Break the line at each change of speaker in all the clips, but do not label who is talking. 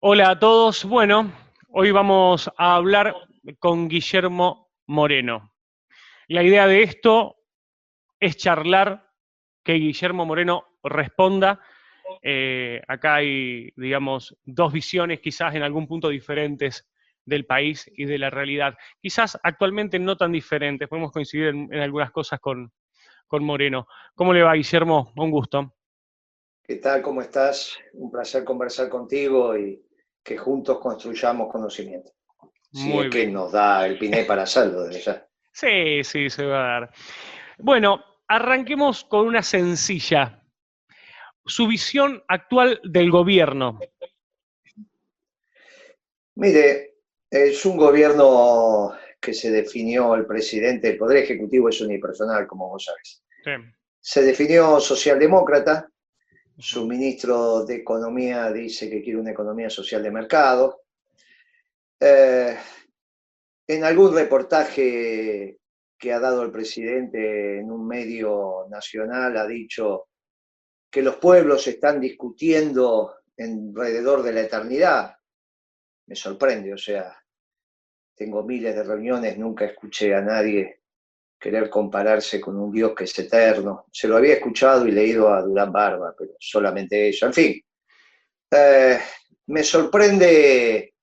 Hola a todos. Bueno, hoy vamos a hablar con Guillermo Moreno. La idea de esto es charlar, que Guillermo Moreno responda. Acá hay, digamos, dos visiones quizás en algún punto diferentes del país y de la realidad. Quizás actualmente no tan diferentes, podemos coincidir en algunas cosas con Moreno. ¿Cómo le va, Guillermo? Un gusto.
¿Qué tal? ¿Cómo estás? Un placer conversar contigo y que juntos construyamos conocimiento. Si
Muy
es que
bien.
nos da el Piné para hacerlo desde ya.
Sí, sí, se va a dar. Bueno, arranquemos con una sencilla. Su visión actual del gobierno.
Mire, es un gobierno que se definió el presidente, el Poder Ejecutivo es unipersonal, como vos sabés.
Sí.
Se definió socialdemócrata, su
Ujú.
ministro de Economía dice que quiere una economía social de mercado. Eh, en algún reportaje que ha dado el presidente en un medio nacional ha dicho que los pueblos están discutiendo alrededor de la eternidad. Me sorprende, o sea, tengo miles de reuniones, nunca escuché a nadie querer compararse con un Dios que es eterno. Se lo había escuchado y leído a Durán Barba, pero solamente eso. En fin, eh, me sorprende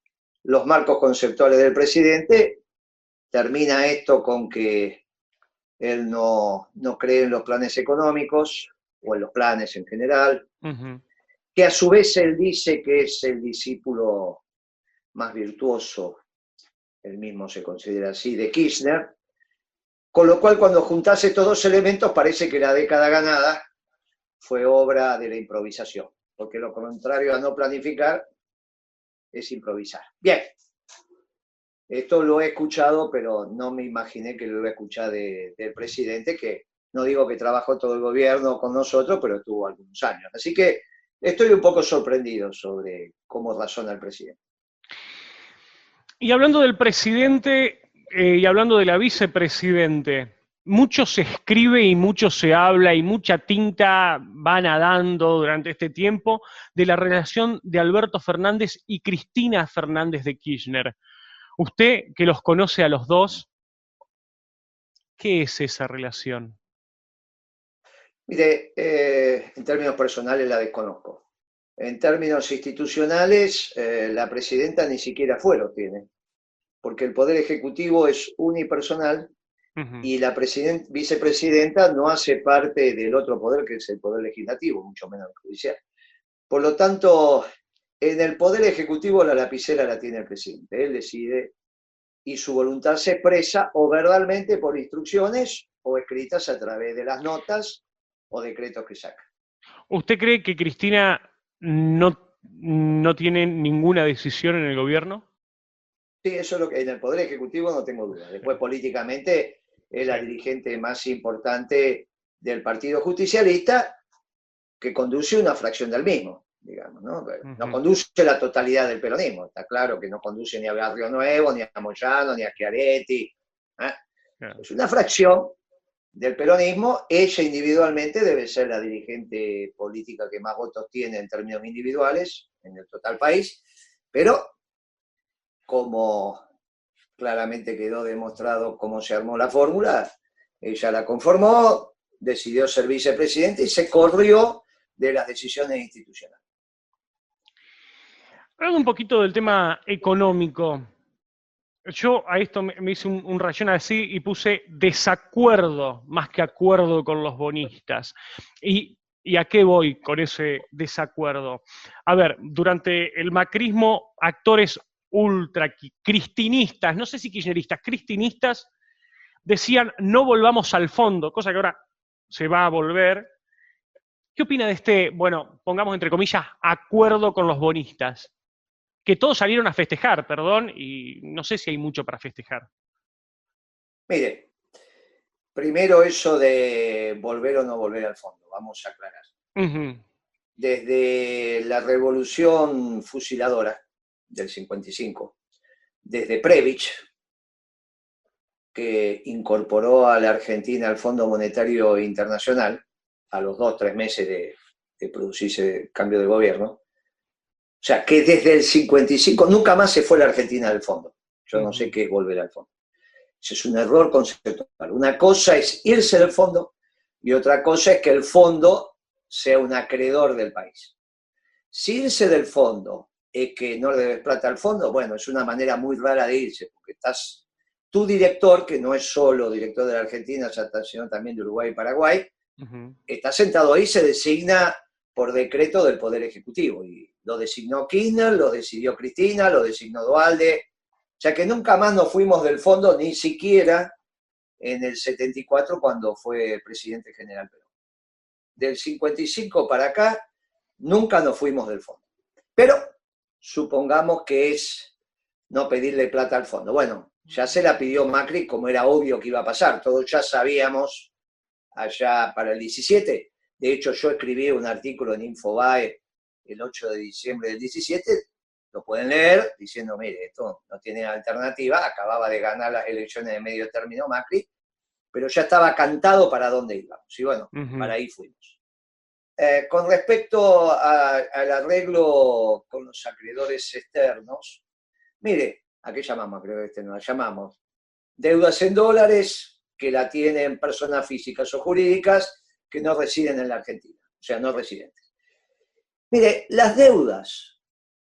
los marcos conceptuales del presidente. Termina esto con que él no cree en los planes económicos o en los planes en general,
Ujú.
que a su vez él dice que es el discípulo más virtuoso, él mismo se considera así, de Kirchner, con lo cual cuando juntase estos dos elementos parece que la década ganada fue obra de la improvisación, porque lo contrario a no planificar es improvisar. Bien, esto lo he escuchado, pero no me imaginé que lo iba a escuchar del presidente, que no digo que trabajó todo el gobierno con nosotros, pero estuvo algunos años. Así que estoy un poco sorprendido sobre cómo razona el presidente.
Y hablando del presidente y hablando de la vicepresidente, mucho se escribe y mucho se habla y mucha tinta va nadando durante este tiempo de la relación de Alberto Fernández y Cristina Fernández de Kirchner. Usted, que los conoce a los dos, ¿qué es esa relación?
Mire, en términos personales la desconozco. En términos institucionales, la presidenta ni siquiera fuero tiene, porque el Poder Ejecutivo es unipersonal
Ujú.
y la vicepresidenta no hace parte del otro poder que es el Poder Legislativo, mucho menos el judicial. Por lo tanto, en el Poder Ejecutivo la lapicera la tiene el presidente. Él decide y su voluntad se expresa o verbalmente por instrucciones o escritas a través de las notas o decretos que saca.
¿Usted cree que Cristina no tiene ninguna decisión en el gobierno?
Sí, eso es lo que en el Poder Ejecutivo no tengo duda. Después, políticamente, es
Sí.
la dirigente más importante del Partido Justicialista que conduce una fracción del mismo, digamos, ¿no? No
Ujú.
conduce la totalidad del peronismo, está claro que no conduce ni a Barrio Nuevo, ni a Moyano, ni a Schiaretti. ¿Eh?
Claro.
Es una fracción del peronismo, ella individualmente debe ser la dirigente política que más votos tiene en términos individuales en el total país, pero como claramente quedó demostrado cómo se armó la fórmula, ella la conformó, decidió ser vicepresidente y se corrió de las decisiones institucionales.
Hablando un poquito del tema económico, yo a esto me hice un rayón así y puse desacuerdo más que acuerdo con los bonistas. ¿Y a qué voy con ese desacuerdo? A ver, durante el macrismo, actores ultra cristinistas, no sé si kirchneristas, cristinistas, decían no volvamos al fondo, cosa que ahora se va a volver. ¿Qué opina de este, bueno, pongamos entre comillas, acuerdo con los bonistas? Que todos salieron a festejar, perdón, y no sé si hay mucho para festejar.
Mire, primero eso de volver o no volver al fondo, vamos a aclarar.
Ujú.
Desde la revolución fusiladora del 55, desde Previch, que incorporó a la Argentina al Fondo Monetario Internacional a los 2 o 3 meses de producirse el cambio de gobierno, O sea, que desde el 55 nunca más se fue la Argentina del fondo. Yo no sé qué es volver al fondo. Ese es un error conceptual. Una cosa es irse del fondo y otra cosa es que el fondo sea un acreedor del país. Si irse del fondo es que no le debes plata al fondo, bueno, es una manera muy rara de irse, porque estás, tu director, que no es solo director de la Argentina, sino también de Uruguay y Paraguay, está sentado ahí, se designa por decreto del Poder Ejecutivo, y lo designó Kirchner, lo decidió Cristina, lo designó Duhalde, o sea que nunca más nos fuimos del fondo, ni siquiera en el 74 cuando fue presidente general Perón. Del 55 para acá, nunca nos fuimos del fondo. Pero supongamos que es no pedirle plata al fondo. Bueno, ya se la pidió Macri, como era obvio que iba a pasar. Todos ya sabíamos allá para el 17. De hecho, yo escribí un artículo en Infobae el 8 de diciembre del 17, lo pueden leer, diciendo, mire, esto no tiene alternativa, acababa de ganar las elecciones de medio término Macri, pero ya estaba cantado para dónde íbamos. Y bueno, para ahí fuimos. Con respecto al arreglo con los acreedores externos, mire, ¿a qué llamamos acreedores externos? La llamamos deudas en dólares que la tienen personas físicas o jurídicas que no residen en la Argentina, o sea, no residentes. Mire, las deudas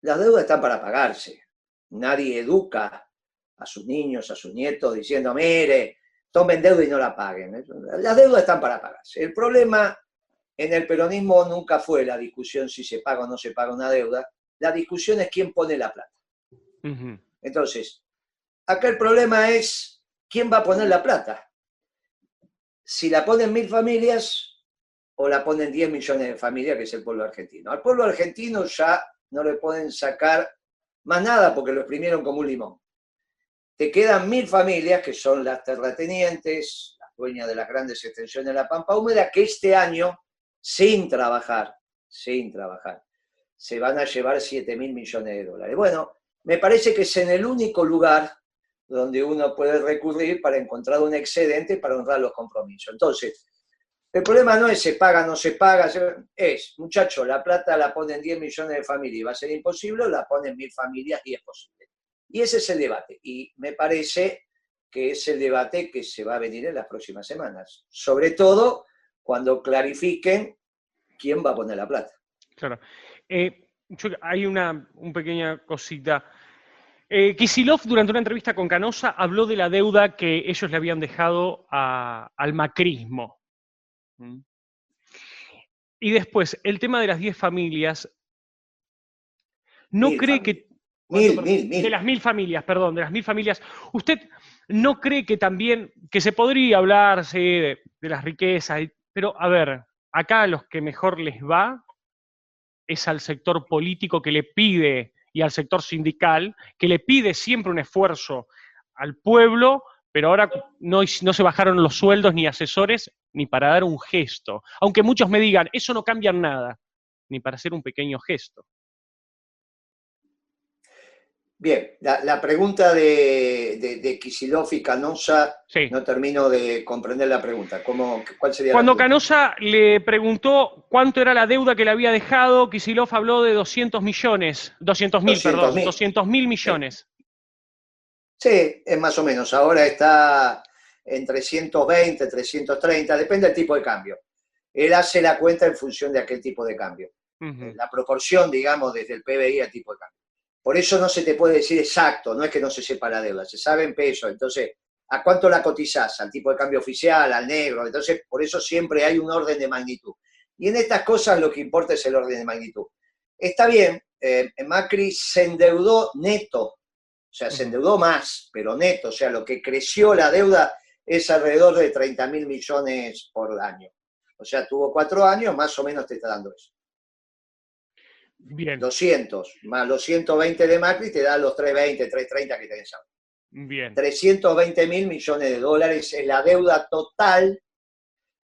están para pagarse. Nadie educa a sus niños, a sus nietos, diciendo, mire, tomen deuda y no la paguen. Las deudas están para pagarse. El problema en el peronismo nunca fue la discusión si se paga o no se paga una deuda. La discusión es quién pone la plata. Entonces, acá el problema es quién va a poner la plata. Si la ponen 1000 familias o la ponen 10 millones de familias, que es el pueblo argentino. Al pueblo argentino ya no le pueden sacar más nada porque lo exprimieron como un limón. Te quedan 1000 familias, que son las terratenientes, las dueñas de las grandes extensiones de la Pampa Húmeda, que este año, sin trabajar, se van a llevar 7.000 millones de dólares. Bueno, me parece que es en el único lugar donde uno puede recurrir para encontrar un excedente para honrar los compromisos. Entonces, el problema no es se paga o no se paga, es, muchacho, la plata la ponen 10 millones de familias y va a ser imposible, o la ponen 1000 familias y es posible. Y ese es el debate. Y me parece que es el debate que se va a venir en las próximas semanas. Sobre todo cuando clarifiquen quién va a poner la plata.
Claro. Hay una pequeña cosita. Kicillof, durante una entrevista con Canosa, habló de la deuda que ellos le habían dejado al macrismo. Y después, el tema de las 10 familias. ¿No cree que... De las 1000 familias, perdón, de las 1000 familias. ¿Usted no cree que también, que se podría hablar de las riquezas, pero a ver, acá a los que mejor les va es al sector político que le pide, y al sector sindical, que le pide siempre un esfuerzo al pueblo, pero ahora no se bajaron los sueldos ni asesores ni para dar un gesto. Aunque muchos me digan, eso no cambia nada, ni para hacer un pequeño gesto.
Bien, la pregunta de Kicillof y Canosa, sí. No termino de comprender la pregunta. ¿Cuál sería
Cuando
la pregunta?
Canosa le preguntó cuánto era la deuda que le había dejado, Kicillof habló de 200 millones, 200.000 millones.
Sí, es más o menos. Ahora está en 320, 330, depende del tipo de cambio. Él hace la cuenta en función de aquel tipo de cambio. La proporción, digamos, desde el PBI al tipo de cambio. Por eso no se te puede decir exacto, no es que no se sepa la deuda, se sabe en pesos. Entonces, ¿a cuánto la cotizás? Al tipo de cambio oficial, al negro. Entonces, por eso siempre hay un orden de magnitud. Y en estas cosas lo que importa es el orden de magnitud. Está bien, Macri se endeudó neto, o sea, se endeudó más, pero neto, o sea, lo que creció la deuda es alrededor de 30.000 millones por año. O sea, tuvo 4 años, más o menos te está dando eso.
Bien.
200 más los 120 de Macri te da los 320, 330 que tenés ahora.
Bien.
320.000 millones de dólares es la deuda total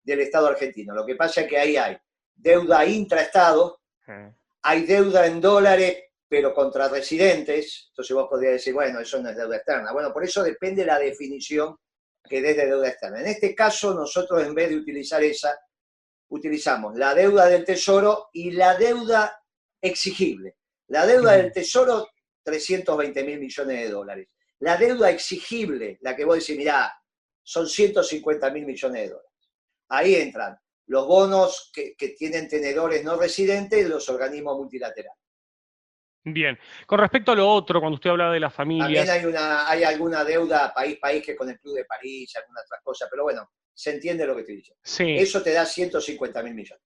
del Estado argentino. Lo que pasa es que ahí hay deuda intraestado, hay deuda en dólares, pero contra residentes. Entonces vos podrías decir, bueno, eso no es deuda externa. Bueno, por eso depende la definición que des de deuda externa. En este caso, nosotros en vez de utilizar esa, utilizamos la deuda del Tesoro y la deuda exigible. La deuda del Tesoro, 320.000 millones de dólares. La deuda exigible, la que vos decís, mirá, son 150.000 millones de dólares. Ahí entran los bonos que tienen tenedores no residentes y los organismos multilaterales.
Bien. Con respecto a lo otro, cuando usted hablaba de las
También
familias...
hay alguna deuda país-país que con el Club de París, algunas otras cosas, pero bueno, se entiende lo que estoy diciendo.
Sí,
Eso te da 150.000 millones.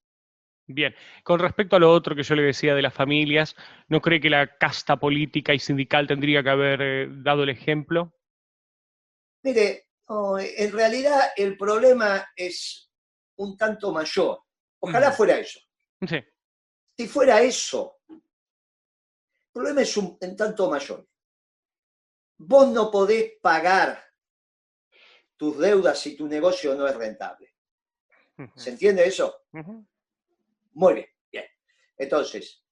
bien. Con respecto a lo otro que yo le decía de las familias, ¿no cree que la casta política y sindical tendría que haber dado el ejemplo?
Mire, no, en realidad el problema es un tanto mayor. Ojalá fuera eso.
Sí.
Si fuera eso, el problema es un tanto mayor. Vos no podés pagar tus deudas si tu negocio no es rentable. ¿Se entiende eso? Muy bien, bien. Entonces,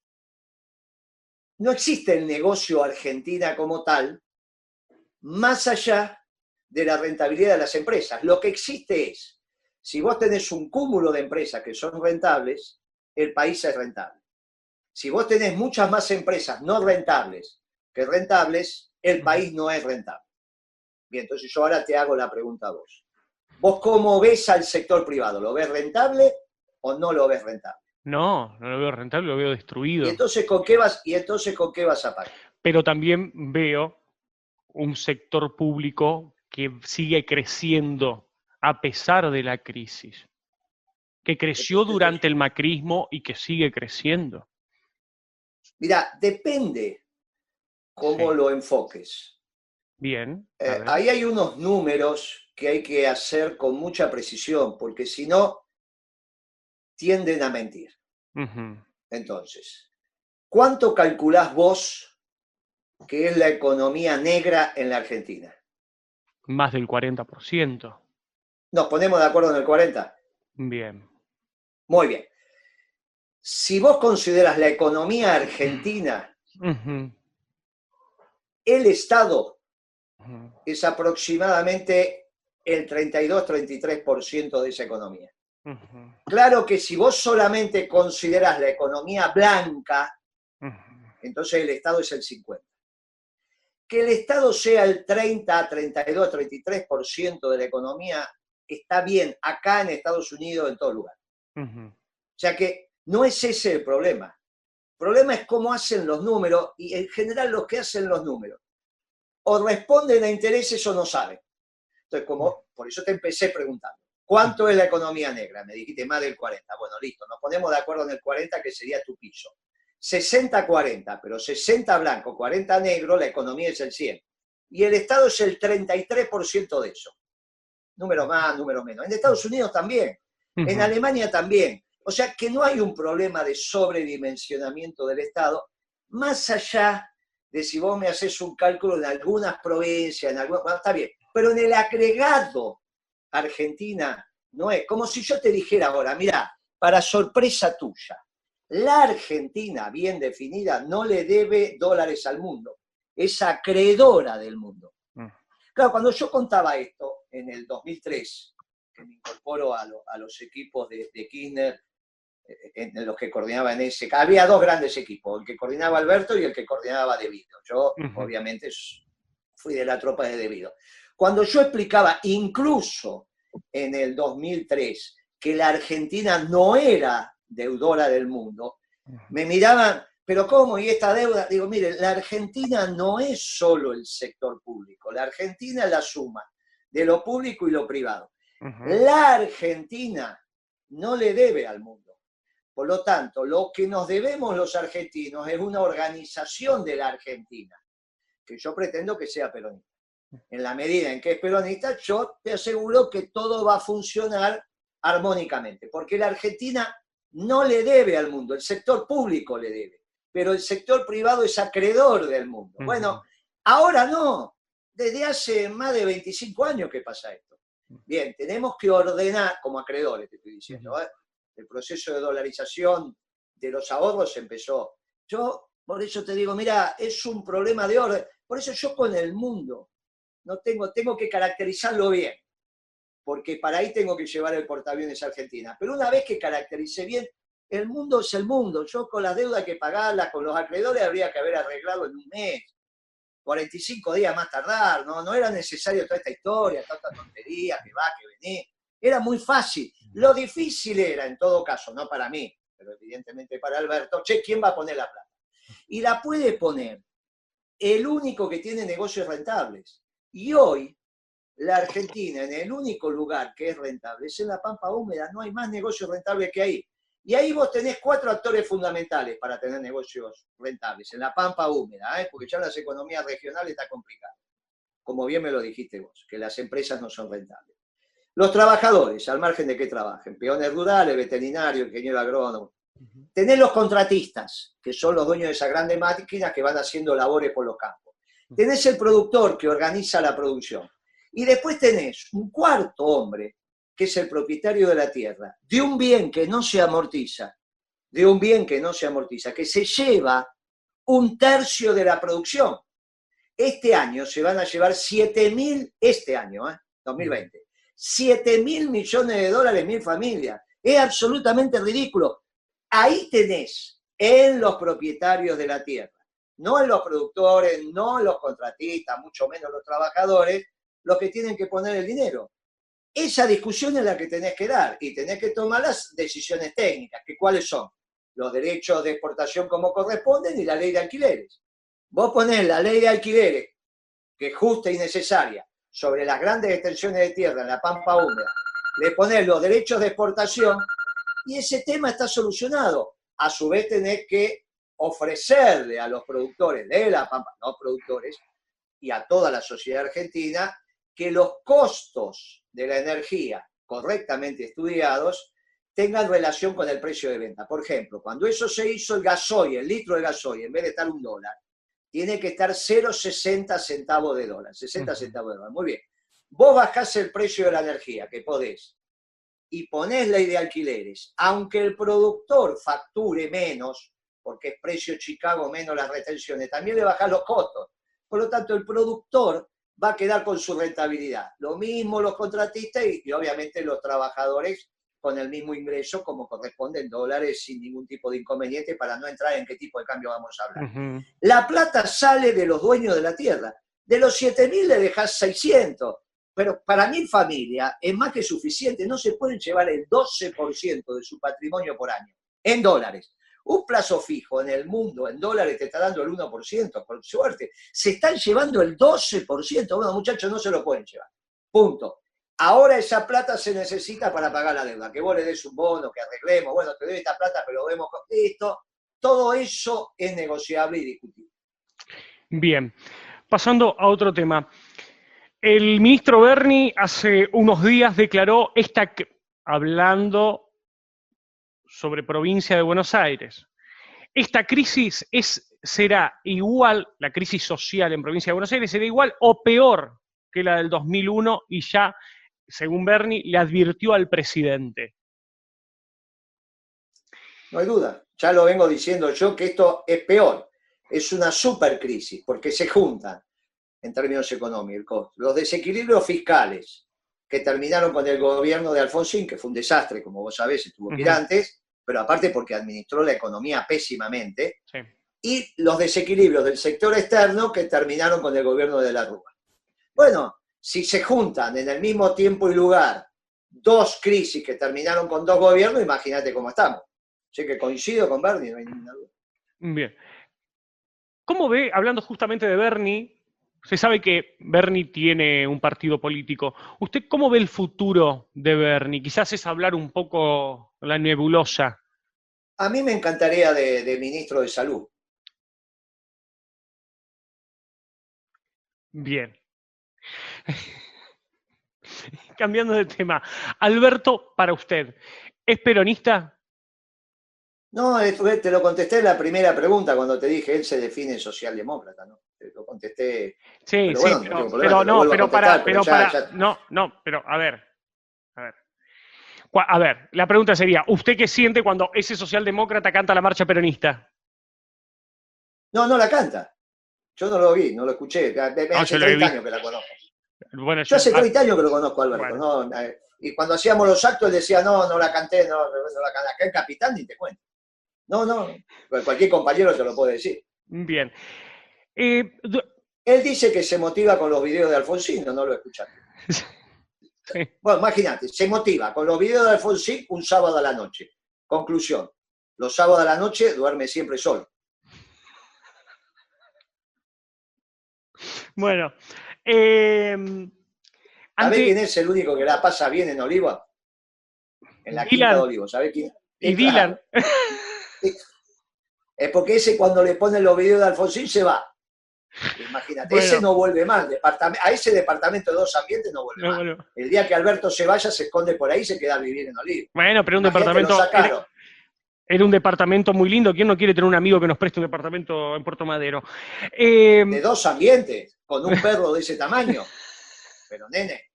no existe el negocio Argentina como tal, más allá de la rentabilidad de las empresas. Lo que existe es, si vos tenés un cúmulo de empresas que son rentables, el país es rentable. Si vos tenés muchas más empresas no rentables que rentables, el país no es rentable. Bien, entonces yo ahora te hago la pregunta a vos. ¿Vos cómo ves al sector privado? ¿Lo ves rentable o no lo ves rentable?
No, no lo veo rentable, lo veo
¿Y
destruido.
entonces con qué vas a pagar?
Pero también veo un sector público que sigue creciendo a pesar de la crisis, que creció durante el macrismo y que sigue creciendo.
Mira, depende cómo
Sí.
lo enfoques.
Bien, a ver.
Ahí hay unos números que hay que hacer con mucha precisión, porque si no, tienden a mentir. Entonces, ¿cuánto calculás vos que es la economía negra en la Argentina?
Más del 40%.
¿Nos ponemos de acuerdo en el 40?
Bien.
Muy bien. Si vos consideras la economía argentina, el Estado es aproximadamente el 32-33% de esa economía. Claro que si vos solamente considerás la economía blanca, entonces el Estado es el 50%. Que el Estado sea el 30, 32, 33% de la economía está bien acá en Estados Unidos, en todo lugar. O sea que no es ese el problema. El problema es cómo hacen los números y en general los que hacen los números o responden a intereses o no saben. Entonces, por eso te empecé preguntando, ¿cuánto es la economía negra? Me dijiste más del 40. Bueno, listo, nos ponemos de acuerdo en el 40, que sería tu piso. 60-40, pero 60 blanco, 40 negro, la economía es el 100. Y el Estado es el 33% de eso. Número más, número menos. En Estados Unidos también. En Alemania también. O sea que no hay un problema de sobredimensionamiento del Estado, más allá de si vos me haces un cálculo en algunas provincias, bueno, está bien, pero en el agregado Argentina no es. Como si yo te dijera ahora, mira, para sorpresa tuya, la Argentina, bien definida, no le debe dólares al mundo, es acreedora del mundo. Claro, cuando yo contaba esto en el 2003, que me incorporo a los equipos de Kirchner, en los que coordinaba en ese. Había dos grandes equipos, el que coordinaba Alberto y el que coordinaba De Vito. Yo, obviamente, fui de la tropa de De Vito. Cuando yo explicaba, incluso en el 2003, que la Argentina no era deudora del mundo, me miraban, ¿pero cómo? ¿Y esta deuda? Digo, mire, la Argentina no es solo el sector público, la Argentina es la suma de lo público y lo privado. La Argentina no le debe al mundo. Por lo tanto, lo que nos debemos los argentinos es una organización de la Argentina, que yo pretendo que sea peronista. En la medida en que es peronista, yo te aseguro que todo va a funcionar armónicamente, porque la Argentina no le debe al mundo, el sector público le debe, pero el sector privado es acreedor del mundo. Bueno, ahora no, desde hace más de 25 años que pasa esto. Bien, tenemos que ordenar, como acreedores te estoy diciendo, el proceso de dolarización de los ahorros empezó. Yo, por eso te digo, mira, es un problema de orden. Por eso yo con el mundo no tengo que caracterizarlo bien, porque para ahí tengo que llevar el portaaviones a Argentina. Pero una vez que caracterice bien, El mundo es el mundo. Yo con las deudas hay que pagarlas, con los acreedores habría que haber arreglado en un mes, 45 días más tardar, no era necesario toda esta historia, tanta tontería, que va, que venía. Era muy fácil. Lo difícil era, en todo caso, no para mí, pero evidentemente para Alberto, ¿quién va a poner la plata? Y la puede poner el único que tiene negocios rentables. Y hoy, la Argentina, en el único lugar que es rentable, es en la Pampa Húmeda, no hay más negocios rentables que ahí. Y ahí vos tenés 4 actores fundamentales para tener negocios rentables, en la Pampa Húmeda, porque ya las economías regionales está complicado, como bien me lo dijiste vos, que las empresas no son rentables. Los trabajadores, al margen de que trabajen, peones rurales, veterinarios, ingeniero agrónomo. Tenés los contratistas, que son los dueños de esas grandes máquinas que van haciendo labores por los campos. Tenés el productor que organiza la producción. Y después tenés un cuarto hombre, que es el propietario de la tierra, de un bien que no se amortiza, que se lleva 1/3 de la producción. Este año se van a llevar 2020, 7.000 millones de dólares, 1.000 familias. Es absolutamente ridículo. Ahí tenés, en los propietarios de la tierra, no en los productores, no en los contratistas, mucho menos los trabajadores, los que tienen que poner el dinero. Esa discusión es la que tenés que dar y tenés que tomar las decisiones técnicas, que cuáles son los derechos de exportación como corresponden y la ley de alquileres. Vos ponés la ley de alquileres, que es justa y necesaria, sobre las grandes extensiones de tierra en la Pampa Húmeda, le ponés los derechos de exportación y ese tema está solucionado. A su vez tenés que ofrecerle a los productores de la Pampa, no productores, y a toda la sociedad argentina, que los costos de la energía correctamente estudiados tengan relación con el precio de venta. Por ejemplo, cuando eso se hizo, el gasoil, el litro de gasoil, en vez de estar $1, tiene que estar 0,60 centavos de dólar, 60 centavos de dólar. Muy bien. Vos bajás el precio de la energía, que podés, y ponés ley de alquileres, aunque el productor facture menos, porque es precio Chicago menos las retenciones, también le bajás los costos. Por lo tanto, el productor va a quedar con su rentabilidad. Lo mismo los contratistas y obviamente los trabajadores con el mismo ingreso como corresponde en dólares sin ningún tipo de inconveniente para no entrar en qué tipo de cambio vamos a hablar. La plata sale de los dueños de la tierra. De los 7.000 le dejás 600. Pero para 1.000 familias es más que suficiente. No se pueden llevar el 12% de su patrimonio por año en dólares. Un plazo fijo en el mundo en dólares te está dando el 1%, por suerte. Se están llevando el 12%. Bueno, muchachos, no se lo pueden llevar. Punto. Ahora esa plata se necesita para pagar la deuda. Que vos le des un bono, que arreglemos. Bueno, te doy esta plata, pero vemos con esto. Todo eso es negociable y discutible.
Bien. Pasando a otro tema. El ministro Berni hace unos días declaró, hablando sobre provincia de Buenos Aires, esta crisis será igual, la crisis social en provincia de Buenos Aires será igual o peor que la del 2001 y ya, según Berni, le advirtió al presidente.
No hay duda, ya lo vengo diciendo yo que esto es peor, es una supercrisis, porque se juntan, en términos económicos, los desequilibrios fiscales que terminaron con el gobierno de Alfonsín, que fue un desastre, como vos sabés, estuvo tirantes, pero aparte porque administró la economía pésimamente, sí. Y los desequilibrios del sector externo que terminaron con el gobierno de la Rúa. Bueno, si se juntan en el mismo tiempo y lugar 2 crisis que terminaron con 2 gobiernos, imagínate cómo estamos. Así que coincido con Berni, no hay ninguna duda.
Bien. ¿Cómo ve, hablando justamente de Berni, se sabe que Berni tiene un partido político, ¿usted cómo ve el futuro de Berni? Quizás es hablar un poco la nebulosa.
A mí me encantaría de ministro de Salud.
Bien. Cambiando de tema. Alberto, para usted, ¿es peronista?
No, te lo contesté en la primera pregunta cuando te dije, él se define socialdemócrata, ¿no? Te lo contesté.
Sí, pero bueno, sí, no tengo problema, pero a ver. A ver, la pregunta sería, ¿usted qué siente cuando ese socialdemócrata canta la marcha peronista?
No la canta. Yo no lo vi, no lo escuché. Hace 30 años que la conozco. Bueno, yo hace 30 años que lo conozco, Alberto. Bueno. Y cuando hacíamos los actos, él decía, no, no la canté, no la canté. Acá el capitán ni te cuento. No, cualquier compañero te lo puede decir.
Bien.
Él dice que se motiva con los videos de Alfonsín, no lo escuchaste.
Sí.
Bueno, imagínate, se motiva con los videos de Alfonsín un sábado a la noche. Conclusión, los sábados a la noche duerme siempre solo.
Bueno.
¿Sabés quién es el único que la pasa bien en Oliva? En la Quinta de Olivos, ¿sabés quién?
Y Dylan.
Es porque ese cuando le ponen los videos de Alfonsín se va. Imagínate, bueno, ese no vuelve más. A ese departamento de 2 ambientes no vuelve más. Bueno. El día que Alberto se vaya, se esconde por ahí y se queda a vivir en Oliva.
Bueno, pero un departamento... Era un departamento muy lindo. ¿Quién no quiere tener un amigo que nos preste un departamento en Puerto Madero?
De 2 ambientes, con un perro de ese tamaño. Pero nene,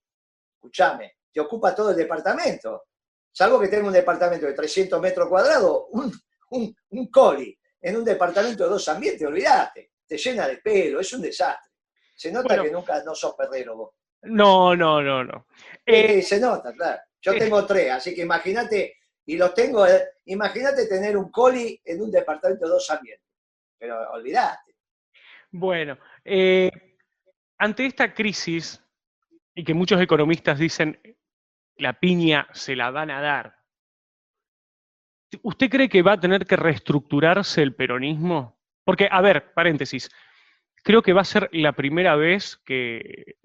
escúchame, te ocupa todo el departamento. Salvo que tenga un departamento de 300 metros cuadrados, un coli en un departamento de 2 ambientes, olvídate. Te llena de pelo, es un desastre. Se nota que nunca no sos perrero vos.
No.
Se nota, claro. Yo tengo 3, así que imagínate, y los tengo, imagínate tener un coli en un departamento de 2 ambientes. Pero olvídate.
Bueno, ante esta crisis, y que muchos economistas dicen, la piña se la van a dar, ¿usted cree que va a tener que reestructurarse el peronismo? Porque, a ver, paréntesis, creo que va a ser la primera vez que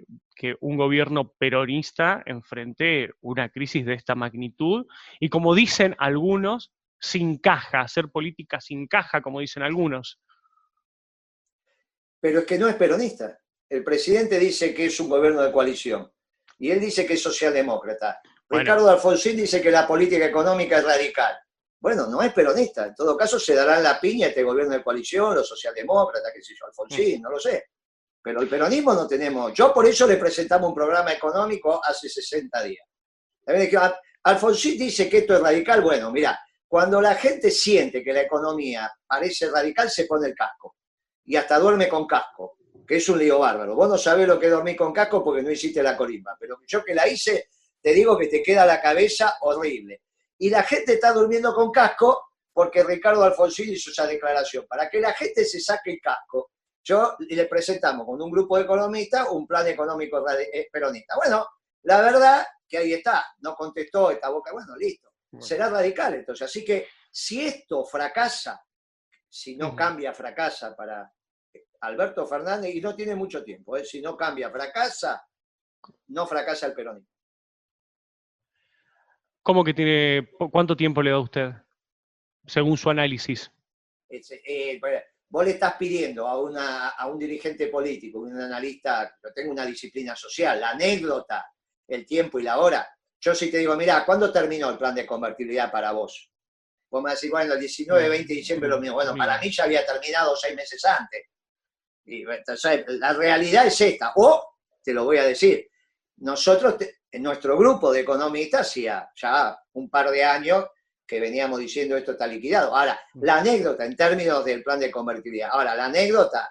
un gobierno peronista enfrente una crisis de esta magnitud, y como dicen algunos, sin caja, hacer política sin caja, como dicen algunos.
Pero es que no es peronista. El presidente dice que es un gobierno de coalición, y él dice que es socialdemócrata. Bueno. Ricardo Alfonsín dice que la política económica es radical. Bueno, no es peronista. En todo caso, se darán la piña este gobierno de coalición, los socialdemócratas, qué sé yo, Alfonsín, no lo sé. Pero el peronismo no tenemos. Yo por eso le presentamos un programa económico hace 60 días. Alfonsín dice que esto es radical. Bueno, mira, cuando la gente siente que la economía parece radical, se pone el casco. Y hasta duerme con casco, que es un lío bárbaro. Vos no sabés lo que es dormir con casco porque no hiciste la colimba. Pero yo que la hice, te digo que te queda la cabeza horrible. Y la gente está durmiendo con casco porque Ricardo Alfonsín hizo esa declaración. Para que la gente se saque el casco, yo le presentamos con un grupo de economistas un plan económico peronista. Bueno, la verdad que ahí está, no contestó esta boca, bueno, listo, será radical entonces. Así que si esto fracasa, si no cambia, fracasa para Alberto Fernández, y no tiene mucho tiempo, si no cambia, fracasa, no fracasa el peronismo.
¿Cómo que tiene, cuánto tiempo le da a usted, según su análisis?
Vos le estás pidiendo a un dirigente político, un analista, yo tengo una disciplina social, la anécdota, el tiempo y la hora. Yo sí te digo, mira, ¿cuándo terminó el plan de convertibilidad para vos? Vos me decís, bueno, el 19, 20 de diciembre lo mismo. Bueno, para mí ya había terminado 6 meses antes. Y entonces, la realidad es esta. O, te lo voy a decir, nosotros, en nuestro grupo de economistas, hacía ya un par de años que veníamos diciendo esto está liquidado. Ahora, la anécdota en términos del plan de convertibilidad. Ahora, la anécdota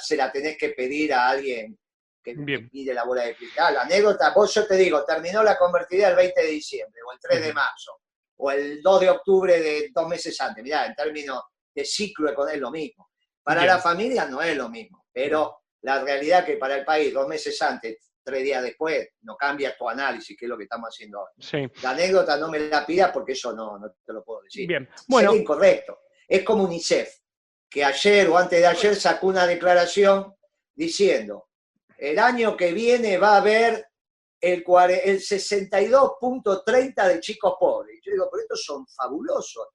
se la tenés que pedir a alguien que pide la bola de cristal. La anécdota, yo te digo, terminó la convertibilidad el 20 de diciembre, o el 3 de marzo, o el 2 de octubre de 2 meses antes. Mirá, en términos de ciclo económico es lo mismo. Para la familia no es lo mismo, pero la realidad es que para el país 2 meses antes, 3 días después, no cambia tu análisis, que es lo que estamos haciendo ahora.
Sí.
La anécdota no me la pidas porque eso no te lo puedo decir.
Bien. Bueno.
Sería incorrecto. Es como UNICEF, que ayer o antes de ayer sacó una declaración diciendo, el año que viene va a haber el 62.30 de chicos pobres. Yo digo, pero estos son fabulosos.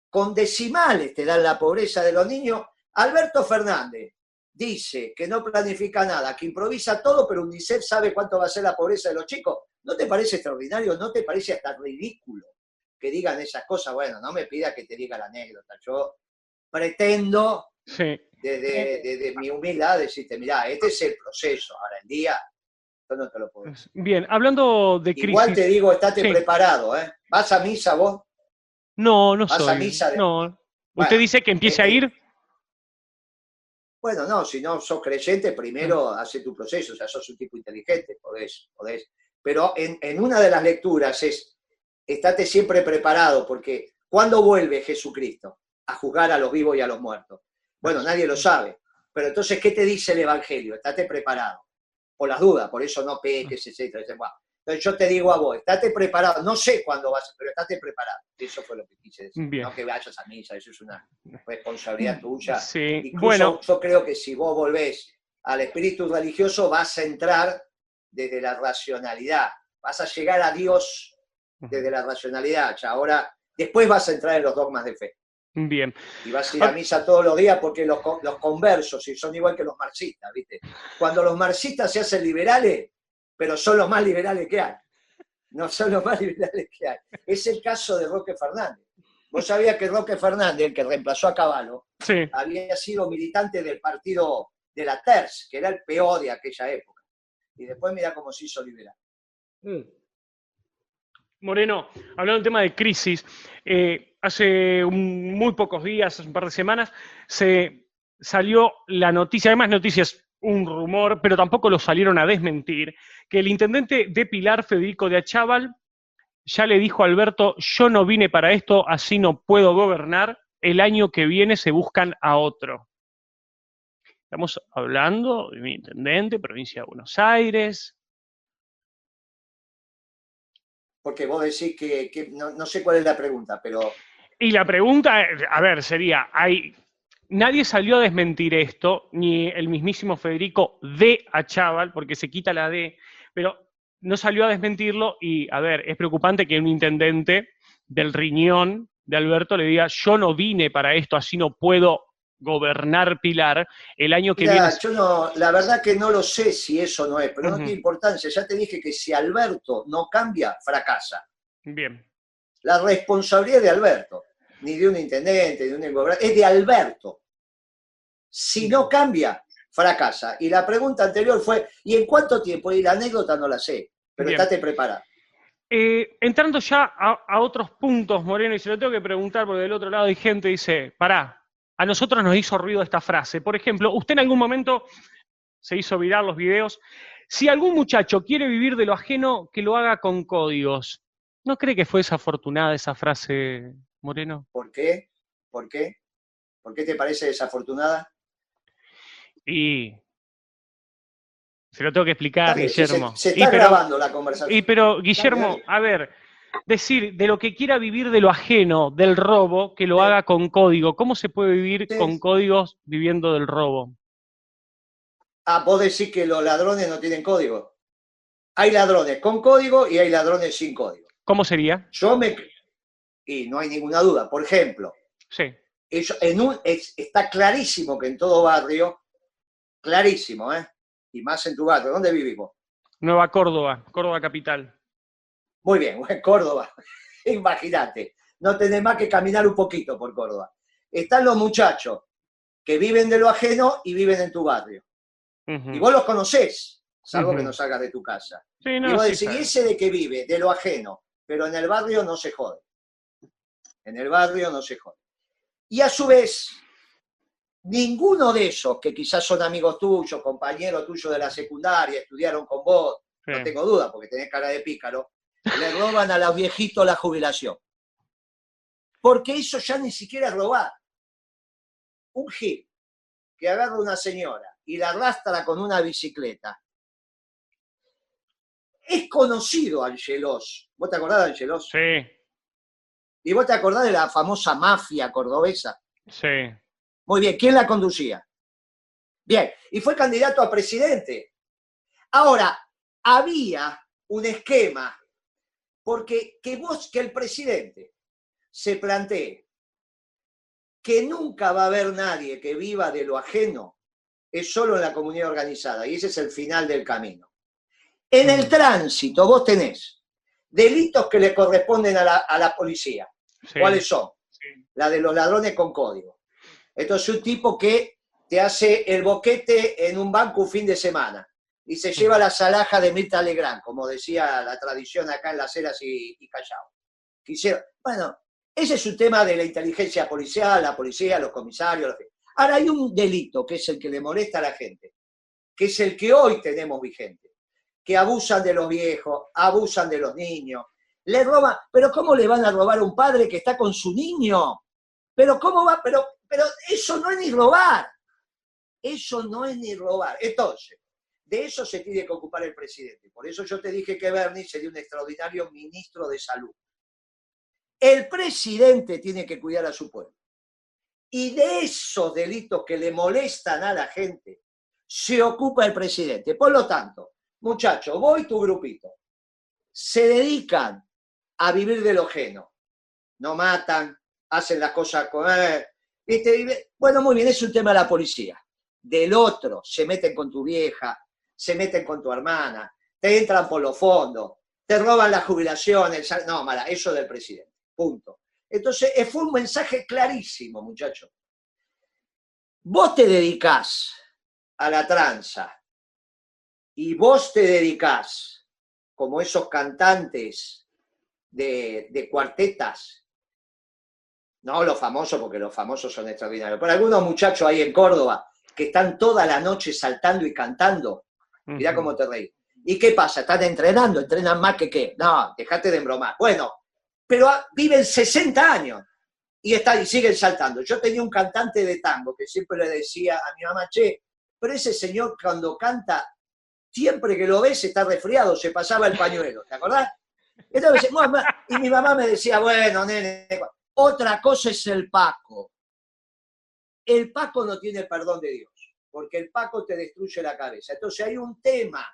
Con decimales te dan la pobreza de los niños. Alberto Fernández dice que no planifica nada, que improvisa todo, pero UNICEF sabe cuánto va a ser la pobreza de los chicos. ¿No te parece extraordinario? ¿No te parece hasta ridículo que digan esas cosas? Bueno, no me pida que te diga la anécdota. Yo pretendo, desde mi humildad, decirte, mirá, este es el proceso. Ahora, el día, yo no te lo puedo decir.
Bien, hablando de crisis...
Igual te digo, estate preparado, ¿eh? ¿Vas a misa vos?
No, no
¿Vas
soy.
a misa?
No. ¿Usted dice que empiece a ir?
Bueno, no, si no sos creyente, primero hace tu proceso, o sea, sos un tipo inteligente, podés Pero en una de las lecturas es, estate siempre preparado, porque ¿cuándo vuelve Jesucristo a juzgar a los vivos y a los muertos? Bueno, nadie lo sabe. Pero entonces, ¿qué te dice el Evangelio? Estate preparado. Por las dudas, por eso no peques, etcétera. Entonces yo te digo a vos, estate preparado. No sé cuándo vas, pero estate preparado. Eso fue lo que quise decir.
Bien.
No que vayas a misa, eso es una responsabilidad tuya.
Sí.
Incluso
Bueno,
yo creo que si vos volvés al espíritu religioso, vas a entrar desde la racionalidad. Vas a llegar a Dios desde la racionalidad. Ya ahora, después vas a entrar en los dogmas de fe.
bien.
Y vas a ir a misa todos los días porque los conversos, y son igual que los marxistas, ¿viste? Cuando los marxistas se hacen liberales, pero son los más liberales que hay. No son los más liberales que hay. Es el caso de Roque Fernández. Vos sabías que Roque Fernández, el que reemplazó a Cavallo,
Sí.
había sido militante del partido de la TERS, que era el peor de aquella época. Y después mira cómo se hizo liberal.
Moreno, hablando del tema de crisis, hace muy pocos días, hace un par de semanas, se salió la noticia, además noticias, un rumor, pero tampoco lo salieron a desmentir, que el intendente de Pilar, Federico de Achával, ya le dijo a Alberto, yo no vine para esto, así no puedo gobernar, el año que viene se buscan a otro. Estamos hablando de un intendente, provincia de Buenos Aires.
Porque vos decís que no sé cuál es la pregunta, pero...
Y la pregunta, a ver, sería, nadie salió a desmentir esto, ni el mismísimo Federico de Achával, porque se quita la D, pero no salió a desmentirlo y, a ver, es preocupante que un intendente del riñón de Alberto le diga, yo no vine para esto, así no puedo gobernar Pilar el año que viene.
Yo no, la verdad que no lo sé si eso no es, pero no tiene importancia. Ya te dije que si Alberto no cambia, fracasa.
Bien.
La responsabilidad es de Alberto, ni de un intendente, de un gobernador, es de Alberto. Si no cambia, fracasa. Y la pregunta anterior fue, ¿y en cuánto tiempo? Y la anécdota no la sé, pero
Bien.
estate preparado.
Entrando ya a otros puntos, Moreno, y se lo tengo que preguntar porque del otro lado hay gente que dice, pará, a nosotros nos hizo ruido esta frase. Por ejemplo, usted en algún momento se hizo viral los videos. Si algún muchacho quiere vivir de lo ajeno, que lo haga con códigos. ¿No cree que fue desafortunada esa frase, Moreno?
¿Por qué? ¿Por qué? ¿Por qué te parece desafortunada?
Y se lo tengo que explicar,
Dale,
Guillermo.
se está grabando la conversación.
Pero, Guillermo,
Dale.
a ver, decir, de lo que quiera vivir de lo ajeno, del robo, que lo haga con código. ¿Cómo se puede vivir con códigos viviendo del robo?
Ah, vos decís que los ladrones no tienen código. Hay ladrones con código y hay ladrones sin código.
¿Cómo sería?
Y no hay ninguna duda. Por ejemplo,
sí.
Está clarísimo que en todo barrio, clarísimo, y más en tu barrio. ¿Dónde vivimos?
Nueva Córdoba, Córdoba capital.
Muy bien, Córdoba. Imagínate, no tenés más que caminar un poquito por Córdoba. Están los muchachos que viven de lo ajeno y viven en tu barrio. Y vos los conocés, salvo que no salgas de tu casa.
Sí, no,
y vos decís, y ese de que vive de lo ajeno, pero en el barrio no se jode. En el barrio no se jode. Y a su vez, ninguno de esos que quizás son amigos tuyos, compañeros tuyos de la secundaria, estudiaron con vos, no tengo duda porque tenés cara de pícaro, le roban a los viejitos la jubilación. Porque eso ya ni siquiera es robar. Un gil que agarra a una señora y la arrastra con una bicicleta. Es conocido Angelos. ¿Vos te acordás de Angelos?
Sí.
¿Y vos te acordás de la famosa mafia cordobesa?
Sí.
Muy bien, ¿quién la conducía? Bien, y fue candidato a presidente. Ahora, había un esquema, porque que el presidente se plantee que nunca va a haber nadie que viva de lo ajeno, es solo en la comunidad organizada, y ese es el final del camino. En el tránsito vos tenés delitos que le corresponden a la policía. Sí. ¿Cuáles son? Sí. La de los ladrones con código. Entonces, un tipo que te hace el boquete en un banco un fin de semana y se lleva las alhajas de Mirta Legrand, como decía la tradición acá en Las Heras y Callao. Bueno, ese es un tema de la inteligencia policial, la policía, los comisarios. Ahora hay un delito que es el que le molesta a la gente, que es el que hoy tenemos vigente, que abusan de los viejos, abusan de los niños, le roban, pero ¿cómo le van a robar a un padre que está con su niño? Pero ¿cómo va? Pero eso no es ni robar. Eso no es ni robar. Entonces, de eso se tiene que ocupar el presidente. Por eso yo te dije que Bernie sería un extraordinario ministro de salud. El presidente tiene que cuidar a su pueblo. Y de esos delitos que le molestan a la gente, se ocupa el presidente. Por lo tanto, muchachos, vos y tu grupito se dedican a vivir de lo ajeno. No matan, hacen las cosas con... ¿viste? Bueno, muy bien, es un tema de la policía. Del otro, se meten con tu vieja, se meten con tu hermana, te entran por los fondos, te roban las jubilaciones. No, mala, eso del presidente. Punto. Entonces, fue un mensaje clarísimo, muchachos. Vos te dedicás a la tranza y vos te dedicás, como esos cantantes de cuartetas, no los famosos, porque los famosos son extraordinarios, pero algunos muchachos ahí en Córdoba que están toda la noche saltando y cantando, mirá cómo te reís. ¿Y qué pasa? ¿Están entrenando? ¿Entrenan más que qué? No, dejate de embromar. Bueno, pero viven 60 años y siguen saltando. Yo tenía un cantante de tango que siempre le decía a mi mamá, che, pero ese señor cuando canta, siempre que lo ves está resfriado, se pasaba el pañuelo, ¿te acordás? Entonces, y mi mamá me decía, bueno, nene, otra cosa es el Paco. El Paco no tiene perdón de Dios, porque el Paco te destruye la cabeza. Entonces hay un tema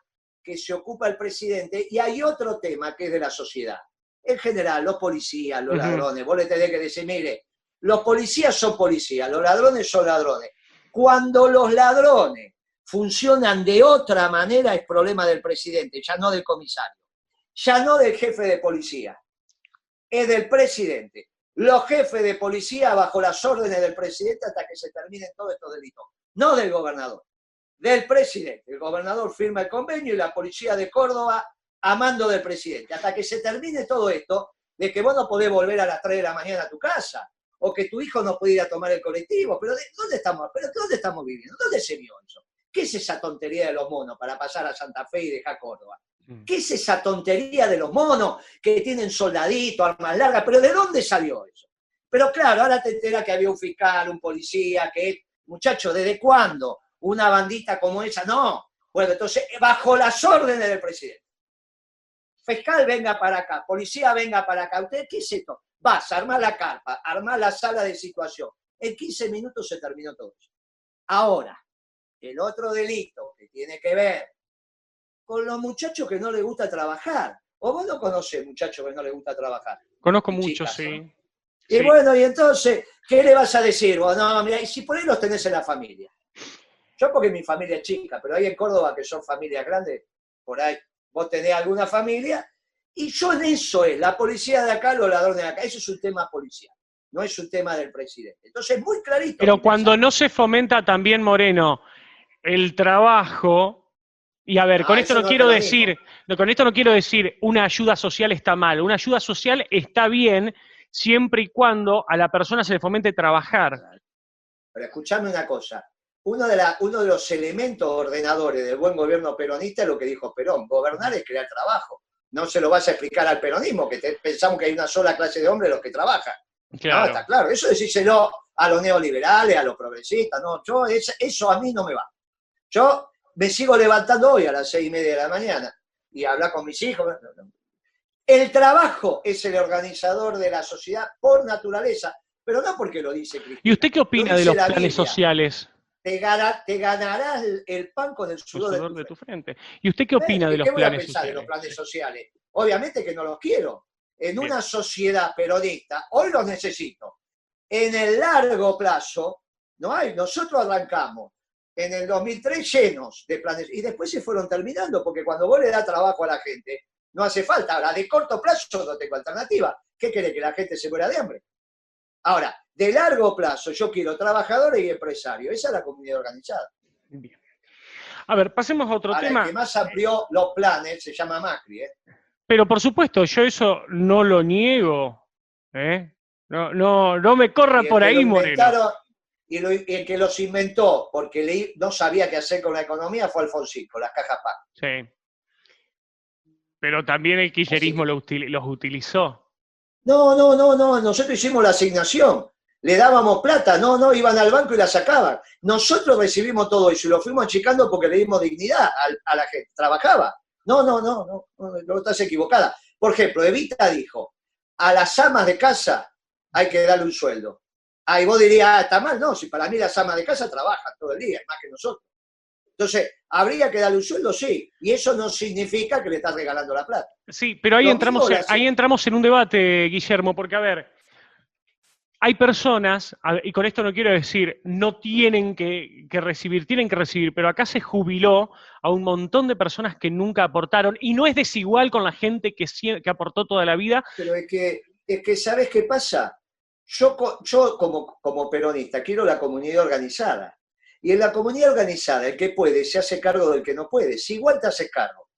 que se ocupa el presidente y hay otro tema que es de la sociedad. En general, los policías, los ladrones, vos le tenés que decir, mire, los policías son policías, los ladrones son ladrones. Cuando los ladrones funcionan de otra manera es problema del presidente, ya no del comisario, ya no del jefe de policía, es del presidente. Los jefes de policía bajo las órdenes del presidente hasta que se terminen todos estos delitos. No del gobernador, del presidente. El gobernador firma el convenio y la policía de Córdoba a mando del presidente. Hasta que se termine todo esto, de que vos no podés volver a las 3 de la mañana a tu casa, o que tu hijo no puede ir a tomar el colectivo. Pero ¿dónde estamos viviendo? ¿Dónde se vio eso? ¿Qué es esa tontería de los monos para pasar a Santa Fe y dejar Córdoba? ¿Qué es esa tontería de los monos que tienen soldaditos, armas largas? ¿Pero de dónde salió eso? Pero claro, ahora te enteras que había un fiscal, un policía, muchacho, ¿desde cuándo? Una bandita como esa, no. Bueno, entonces, bajo las órdenes del presidente. Fiscal, venga para acá, policía, venga para acá. ¿Usted qué es esto? Vas a armar la carpa, armar la sala de situación. En 15 minutos se terminó todo eso. Ahora, el otro delito que tiene que ver con los muchachos que no les gusta trabajar. ¿O vos no conocés muchachos que no les gusta trabajar?
Conozco muchos, sí.
¿No? Y bueno, y entonces, ¿qué le vas a decir? Vos, no, mira, y si por ahí los tenés en la familia. Yo porque mi familia es chica, pero ahí en Córdoba, que son familias grandes, por ahí vos tenés alguna familia, y yo en eso es, la policía de acá, los ladrones de acá, eso es un tema policial, no es un tema del presidente. Entonces, muy clarito.
Pero cuando no se fomenta también, Moreno, el trabajo... Y a ver, con esto no quiero decir una ayuda social está mal. Una ayuda social está bien siempre y cuando a la persona se le fomente trabajar.
Pero escuchame una cosa. Uno de los elementos ordenadores del buen gobierno peronista es lo que dijo Perón. Gobernar es crear trabajo. No se lo vas a explicar al peronismo, que pensamos que hay una sola clase de hombres los que trabajan. Claro. No, está claro. Eso decíselo a los neoliberales, a los progresistas. No, eso a mí no me va. Yo me sigo levantando hoy a las 6:30 de la mañana y hablar con mis hijos. El trabajo es el organizador de la sociedad por naturaleza, pero no porque lo dice Cristina.
¿Y usted qué opina de los planes sociales?
Te ganarás el pan con el sudor
de tu frente. ¿Y usted qué opina de los planes sociales?
¿Qué voy a pensar de los planes sociales? Obviamente que no los quiero. En una sociedad peronista, hoy los necesito. En el largo plazo, no hay. Nosotros arrancamos en el 2003 llenos de planes, y después se fueron terminando, porque cuando vos le das trabajo a la gente, no hace falta. Ahora, de corto plazo no tengo alternativa. ¿Qué quiere? ¿Que la gente se muera de hambre? Ahora, de largo plazo, yo quiero trabajadores y empresarios. Esa es la comunidad organizada.
Bien. A ver, pasemos a otro tema.
El que más amplió los planes se llama Macri, ¿eh?
Pero por supuesto, yo eso no lo niego. No me corra por ahí, Moreno.
Y el que los inventó, porque no sabía qué hacer con la economía, fue Alfonsín, con las cajas PAC.
Sí. Pero también el kirchnerismo los utilizó.
No, nosotros hicimos la asignación, le dábamos plata, no, iban al banco y la sacaban. Nosotros recibimos todo eso y lo fuimos achicando porque le dimos dignidad a la gente, trabajaba. No, estás equivocada. Por ejemplo, Evita dijo, a las amas de casa hay que darle un sueldo. Ahí vos dirías, está mal, no, si para mí las amas de casa trabajan todo el día, más que nosotros. Entonces, ¿habría que darle un sueldo? Sí, y eso no significa que le estás regalando la plata.
Sí, pero ahí entramos en un debate, Guillermo, porque a ver, hay personas, y con esto no quiero decir, no tienen que recibir, tienen que recibir, pero acá se jubiló a un montón de personas que nunca aportaron, y no es desigual con la gente que aportó toda la vida.
Pero es que ¿sabes qué pasa? Yo como peronista quiero la comunidad organizada. Y en la comunidad organizada, el que puede se hace cargo del que no puede. Si igual te haces cargo.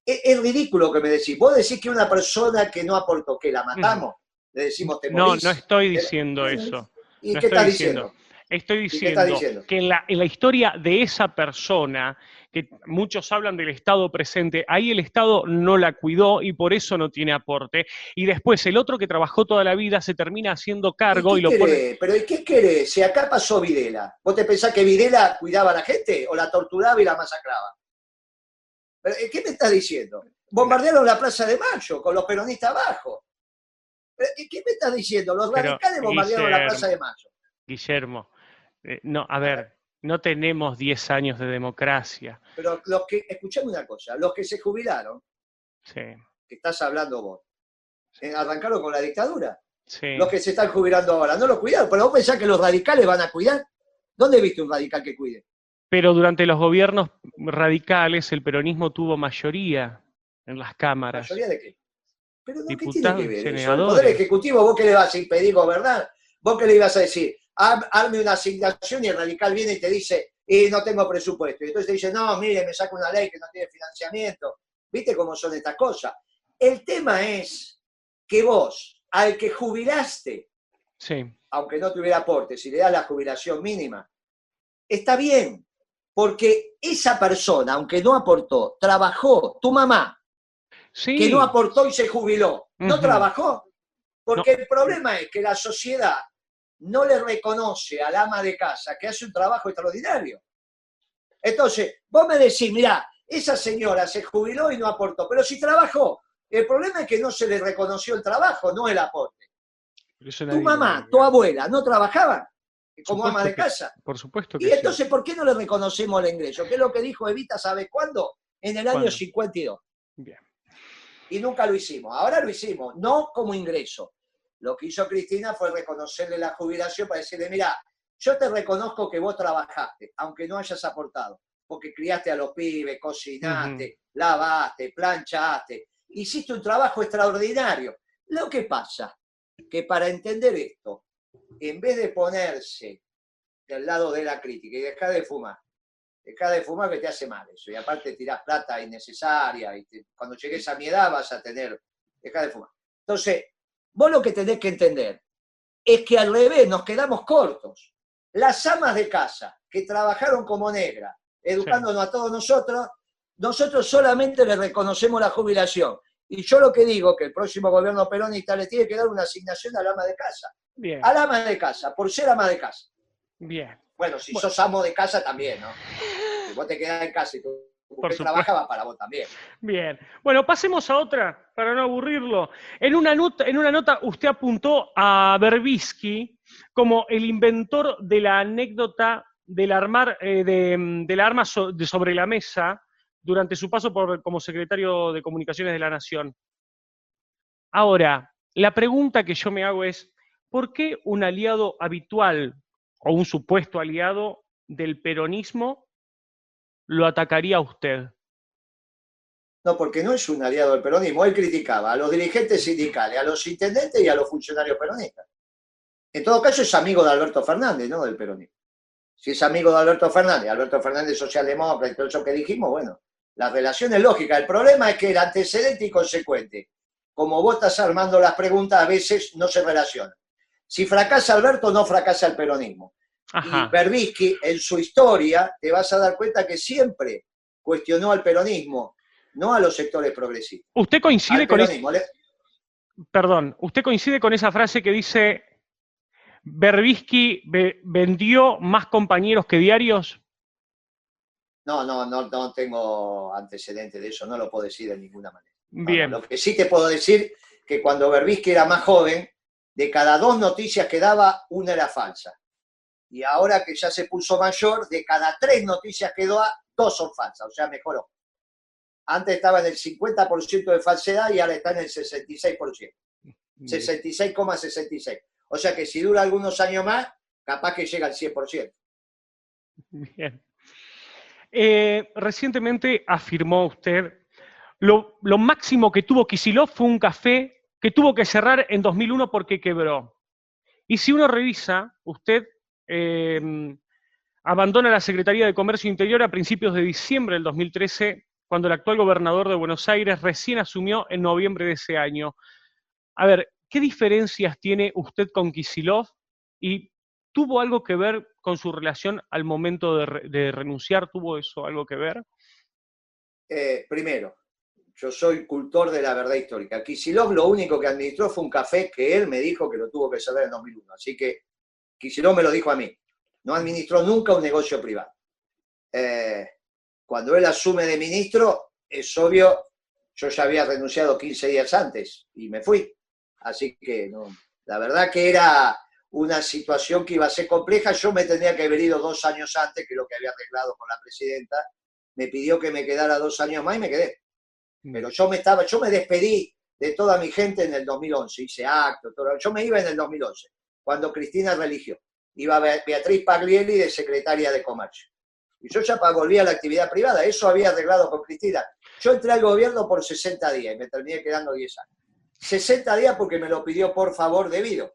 Es ridículo que me decís. Vos decís que una persona que no aportó, que la matamos, le decimos te morís.
No estoy diciendo eso.
¿Y qué estás diciendo?
Estoy diciendo que en la historia de esa persona, que muchos hablan del Estado presente, ahí el Estado no la cuidó y por eso no tiene aporte. Y después el otro que trabajó toda la vida se termina haciendo cargo y lo pone...
¿Pero y qué querés? Si acá pasó Videla, ¿vos te pensás que Videla cuidaba a la gente o la torturaba y la masacraba? ¿Pero, qué me estás diciendo? Bombardearon la Plaza de Mayo con los peronistas abajo. ¿Qué me estás diciendo? Los radicales bombardearon la Plaza de Mayo.
Guillermo, no, a ver, no tenemos 10 años de democracia.
Pero escuchame una cosa, los que se jubilaron,
sí,
que estás hablando vos, arrancaron con la dictadura.
Sí.
Los que se están jubilando ahora, no lo cuidaron, pero vos pensás que los radicales van a cuidar. ¿Dónde viste un radical que cuide?
Pero durante los gobiernos radicales el peronismo tuvo mayoría en las cámaras.
¿Mayoría de qué? Pero no,
diputados,
¿qué tiene que ver eso? El
senadores.
Poder Ejecutivo, ¿vos qué le vas a impedir gobernar? ¿Vos qué le ibas a decir? Arme una asignación y el radical viene y te dice, no tengo presupuesto. Y entonces te dice, no, mire, me saca una ley que no tiene financiamiento. ¿Viste cómo son estas cosas? El tema es que vos, al que jubilaste,
sí,
aunque no tuviera aporte, si le das la jubilación mínima, está bien, porque esa persona, aunque no aportó, trabajó, tu mamá,
sí,
que no aportó y se jubiló, ¿no trabajó? Porque
No.
el problema es que la sociedad no le reconoce al ama de casa que hace un trabajo extraordinario. Entonces, vos me decís, mirá, esa señora se jubiló y no aportó, pero sí trabajó. El problema es que no se le reconoció el trabajo, no el aporte. Tu mamá, tu abuela, ¿no trabajaban como ama de casa?
Por supuesto que
sí. Y entonces,
sí.
¿por qué no le reconocemos el ingreso? ¿Qué es lo que dijo Evita, ¿sabes cuándo? En el año 52.
Bien.
Y nunca lo hicimos. Ahora lo hicimos, no como ingreso. Lo que hizo Cristina fue reconocerle la jubilación para decirle, mira, yo te reconozco que vos trabajaste, aunque no hayas aportado, porque criaste a los pibes, cocinaste, lavaste, planchaste, hiciste un trabajo extraordinario. Lo que pasa que para entender esto, en vez de ponerse del lado de la crítica y dejar de fumar que te hace mal eso, y aparte tirás plata innecesaria, y cuando llegues a mi edad vas a tener, dejar de fumar. Entonces, vos lo que tenés que entender es que al revés nos quedamos cortos. Las amas de casa que trabajaron como negras, educándonos a todos nosotros solamente le reconocemos la jubilación. Y yo lo que digo, que el próximo gobierno peronista le tiene que dar una asignación al ama de casa.
Bien.
Al ama de casa, por ser ama de casa.
Bien.
Bueno, si sos amo de casa también, ¿no? Si vos te quedás en casa y tu mujer trabajaba para vos también.
Bien. Bueno, pasemos a otra, para no aburrirlo. En una nota usted apuntó a Berbisky como el inventor de la anécdota del arma sobre la mesa durante su paso como secretario de Comunicaciones de la Nación. Ahora, la pregunta que yo me hago es, ¿por qué un aliado habitual o un supuesto aliado del peronismo lo atacaría a usted?
No, porque no es un aliado del peronismo. Él criticaba a los dirigentes sindicales, a los intendentes y a los funcionarios peronistas. En todo caso es amigo de Alberto Fernández, no del peronismo. Si es amigo de Alberto Fernández socialdemócrata y todo eso que dijimos, bueno, la relación es lógica. El problema es que el antecedente inconsecuente, como vos estás armando las preguntas, a veces no se relacionan. Si fracasa Alberto, no fracasa el peronismo. Ajá. Y Berbisky, en su historia, te vas a dar cuenta que siempre cuestionó al peronismo. no a los sectores progresistas.
¿Usted coincide
Al
con
peronismo.
Perdón, ¿usted coincide con esa frase que dice Berbisky vendió más compañeros que diarios?
No tengo antecedentes de eso, no lo puedo decir de ninguna manera.
Bien.
Lo que sí te puedo decir que cuando Berbisky era más joven, de cada 2 noticias que daba, una era falsa. Y ahora que ya se puso mayor, de cada 3 noticias que da, 2 son falsas, o sea, mejoró. Antes estaba en el 50% de falsedad y ahora está en el 66%. 66,66. O sea que si dura algunos años más, capaz que llega al 100%.
Bien. Recientemente afirmó usted, lo máximo que tuvo Kicillof fue un café que tuvo que cerrar en 2001 porque quebró. Y si uno revisa, usted abandona la Secretaría de Comercio Interior a principios de diciembre del 2013, cuando el actual gobernador de Buenos Aires recién asumió en noviembre de ese año. A ver, ¿qué diferencias tiene usted con Kicillof? ¿Y tuvo algo que ver con su relación al momento de renunciar? ¿Tuvo eso algo que ver?
Primero, yo soy cultor de la verdad histórica. Kicillof lo único que administró fue un café que él me dijo que lo tuvo que cerrar en 2001. Así que Kicillof me lo dijo a mí. No administró nunca un negocio privado. Cuando él asume de ministro, es obvio, yo ya había renunciado 15 días antes y me fui. Así que no, la verdad que era una situación que iba a ser compleja. Yo me tendría que haber ido 2 años antes, que es lo que había arreglado con la presidenta. Me pidió que me quedara 2 años más y me quedé. Pero yo me despedí de toda mi gente en el 2011, hice acto, todo. Yo me iba en el 2011, cuando Cristina religió. Iba Beatriz Paglielli de secretaria de Comercio. Y yo ya volví a la actividad privada, eso había arreglado con Cristina. Yo entré al gobierno por 60 días y me terminé quedando 10 años. 60 días porque me lo pidió por favor debido.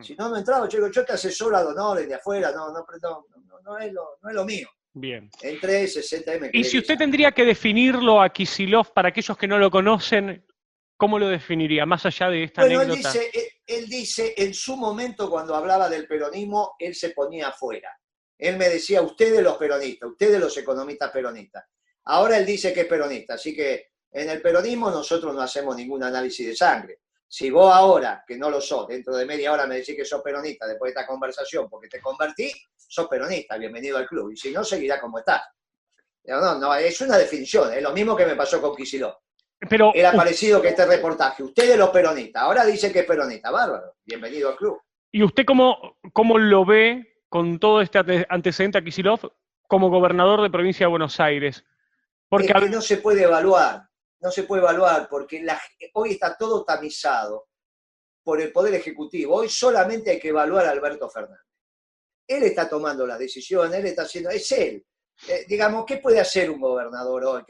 Si no, no entraba. Yo digo, yo te asesoro a donores de afuera, no es lo mío.
Bien.
Entré 60 y me quedé.
Y si usted tendría que definirlo a Kicillof para aquellos que no lo conocen, ¿cómo lo definiría? Más allá de esta anécdota.
Él dice, en su momento cuando hablaba del peronismo, él se ponía afuera. Él me decía, ustedes los peronistas, ustedes los economistas peronistas. Ahora él dice que es peronista, así que en el peronismo nosotros no hacemos ningún análisis de sangre. Si vos ahora, que no lo sos, dentro de media hora me decís que sos peronista después de esta conversación porque te convertí, sos peronista, bienvenido al club. Y si no, seguirá como estás. No, es una definición, es lo mismo que me pasó con Kicillof.
Pero,
era parecido que este reportaje. Ustedes los peronistas, ahora dice que es peronista, bárbaro, bienvenido al club.
¿Y usted cómo lo ve con todo este antecedente a Kicillof como gobernador de provincia de Buenos Aires?
Porque es que no se puede evaluar porque hoy está todo tamizado por el Poder Ejecutivo. Hoy solamente hay que evaluar a Alberto Fernández. Él está tomando las decisiones, él está haciendo, es él. Digamos, ¿qué puede hacer un gobernador hoy?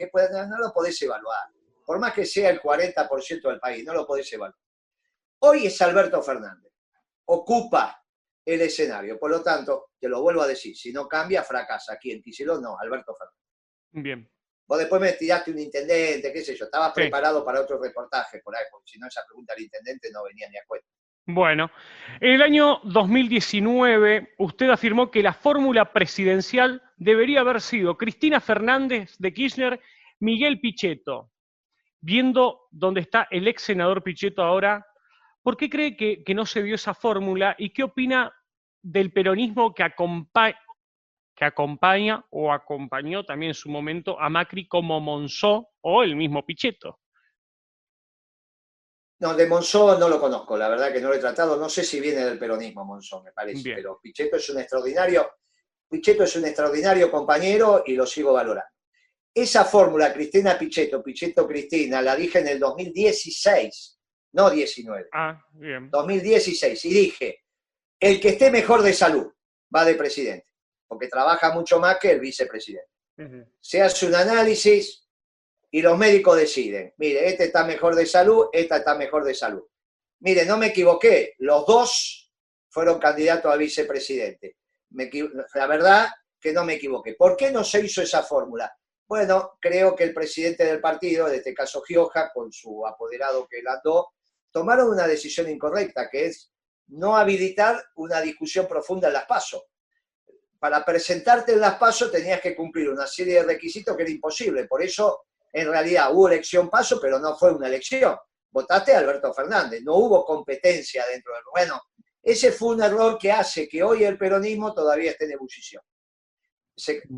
No lo podés evaluar. Por más que sea el 40% del país, no lo podés evaluar. Hoy es Alberto Fernández. Ocupa el escenario. Por lo tanto, te lo vuelvo a decir, si no cambia, fracasa. Aquí en Kicillof no, Alberto Fernández.
Bien.
Vos después me tiraste un intendente, qué sé yo, estabas preparado para otro reportaje por ahí, porque si no esa pregunta del intendente no venía ni a cuenta.
Bueno, en el año 2019 usted afirmó que la fórmula presidencial debería haber sido Cristina Fernández de Kirchner, Miguel Pichetto. Viendo dónde está el ex senador Pichetto ahora, ¿por qué cree que no se dio esa fórmula y qué opina del peronismo que acompaña o acompañó también en su momento a Macri como Monzó o el mismo Pichetto?
No, de Monzó no lo conozco, la verdad que no lo he tratado, no sé si viene del peronismo Monzó, me parece,
Bien.
pero Pichetto es un extraordinario compañero y lo sigo valorando. Esa fórmula, Cristina Pichetto, Pichetto Cristina, la dije en el 2016, no 19.
Bien.
2016, y dije, el que esté mejor de salud va de presidente, porque trabaja mucho más que el vicepresidente. Se hace un análisis y los médicos deciden, mire, este está mejor de salud, esta está mejor de salud. Mire, no me equivoqué, los dos fueron candidatos a vicepresidente. La verdad que no me equivoqué. ¿Por qué no se hizo esa fórmula? Bueno, creo que el presidente del partido, en este caso Gioja, con su apoderado que él andó, tomaron una decisión incorrecta, que es no habilitar una discusión profunda en las PASO. Para presentarte en las PASO tenías que cumplir una serie de requisitos que era imposible. Por eso en realidad hubo elección paso, pero no fue una elección. Votaste a Alberto Fernández, no hubo competencia dentro del... Bueno, ese fue un error que hace que hoy el peronismo todavía esté en ebullición.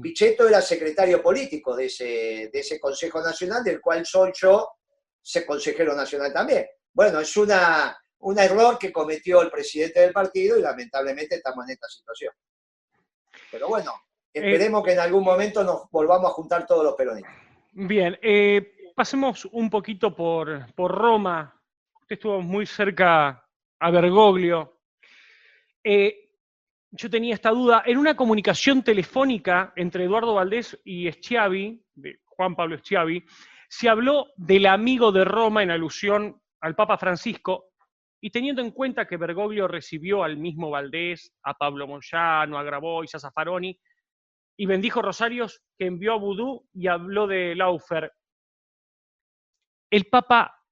Pichetto era secretario político de ese Consejo Nacional, del cual soy yo, consejero nacional también. Bueno, es un error que cometió el presidente del partido y lamentablemente estamos en esta situación. Pero bueno, esperemos que en algún momento nos volvamos a juntar todos los peronistas.
Bien, pasemos un poquito por Roma. Usted estuvo muy cerca a Bergoglio. Yo tenía esta duda. En una comunicación telefónica entre Eduardo Valdés y Schiavi, de Juan Pablo Schiavi, se habló del amigo de Roma en alusión al Papa Francisco, y teniendo en cuenta que Bergoglio recibió al mismo Valdés, a Pablo Moyano, a Grabois, a Zaffaroni, y bendijo rosarios que envió a Vudú y habló de Laufer, ¿el Papa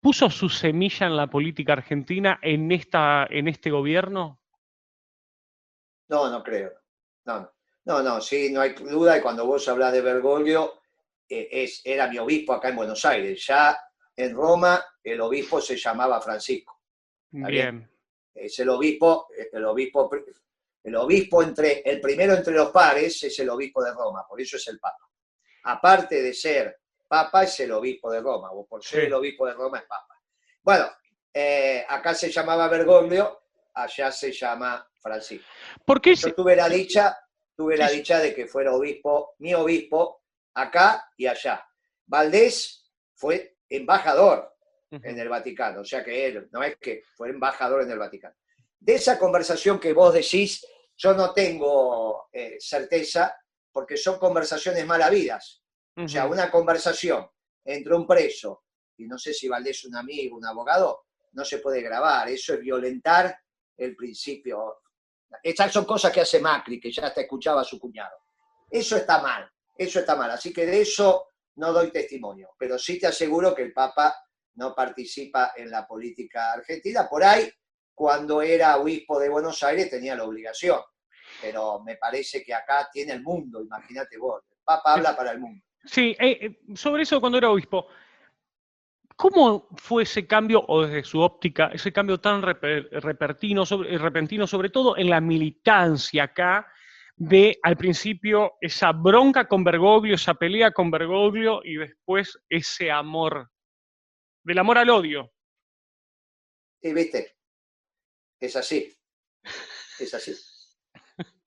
puso su semilla en la política argentina en este gobierno?
No creo. No, sí, no hay duda. Y cuando vos hablas de Bergoglio, era mi obispo acá en Buenos Aires. Ya en Roma el obispo se llamaba Francisco.
Bien.
Es el obispo el primero entre los pares es el obispo de Roma, por eso es el Papa. Aparte de ser Papa, es el obispo de Roma, o por ser el obispo de Roma es Papa. Bueno, acá se llamaba Bergoglio, allá se llama Francisco.
¿Por qué?
Yo tuve la dicha de que fuera mi obispo, acá y allá. Valdés fue embajador en el Vaticano, o sea que él, no es que fue embajador en el Vaticano. De esa conversación que vos decís, yo no tengo certeza, porque son conversaciones mal habidas. O sea, una conversación entre un preso, y no sé si Valdés es un amigo, un abogado, no se puede grabar. Eso es violentar el principio. Estas son cosas que hace Macri, que ya hasta escuchaba a su cuñado. Eso está mal. Así que de eso no doy testimonio. Pero sí te aseguro que el Papa no participa en la política argentina. Por ahí, cuando era obispo de Buenos Aires, tenía la obligación. Pero me parece que acá tiene el mundo, imagínate vos. El Papa habla para el mundo.
Sí, sobre eso cuando era obispo, ¿cómo fue ese cambio, o desde su óptica, ese cambio tan repentino, sobre todo en la militancia acá, de al principio esa bronca con Bergoglio, esa pelea con Bergoglio, y después ese amor, del amor al odio?
Sí, viste, es así.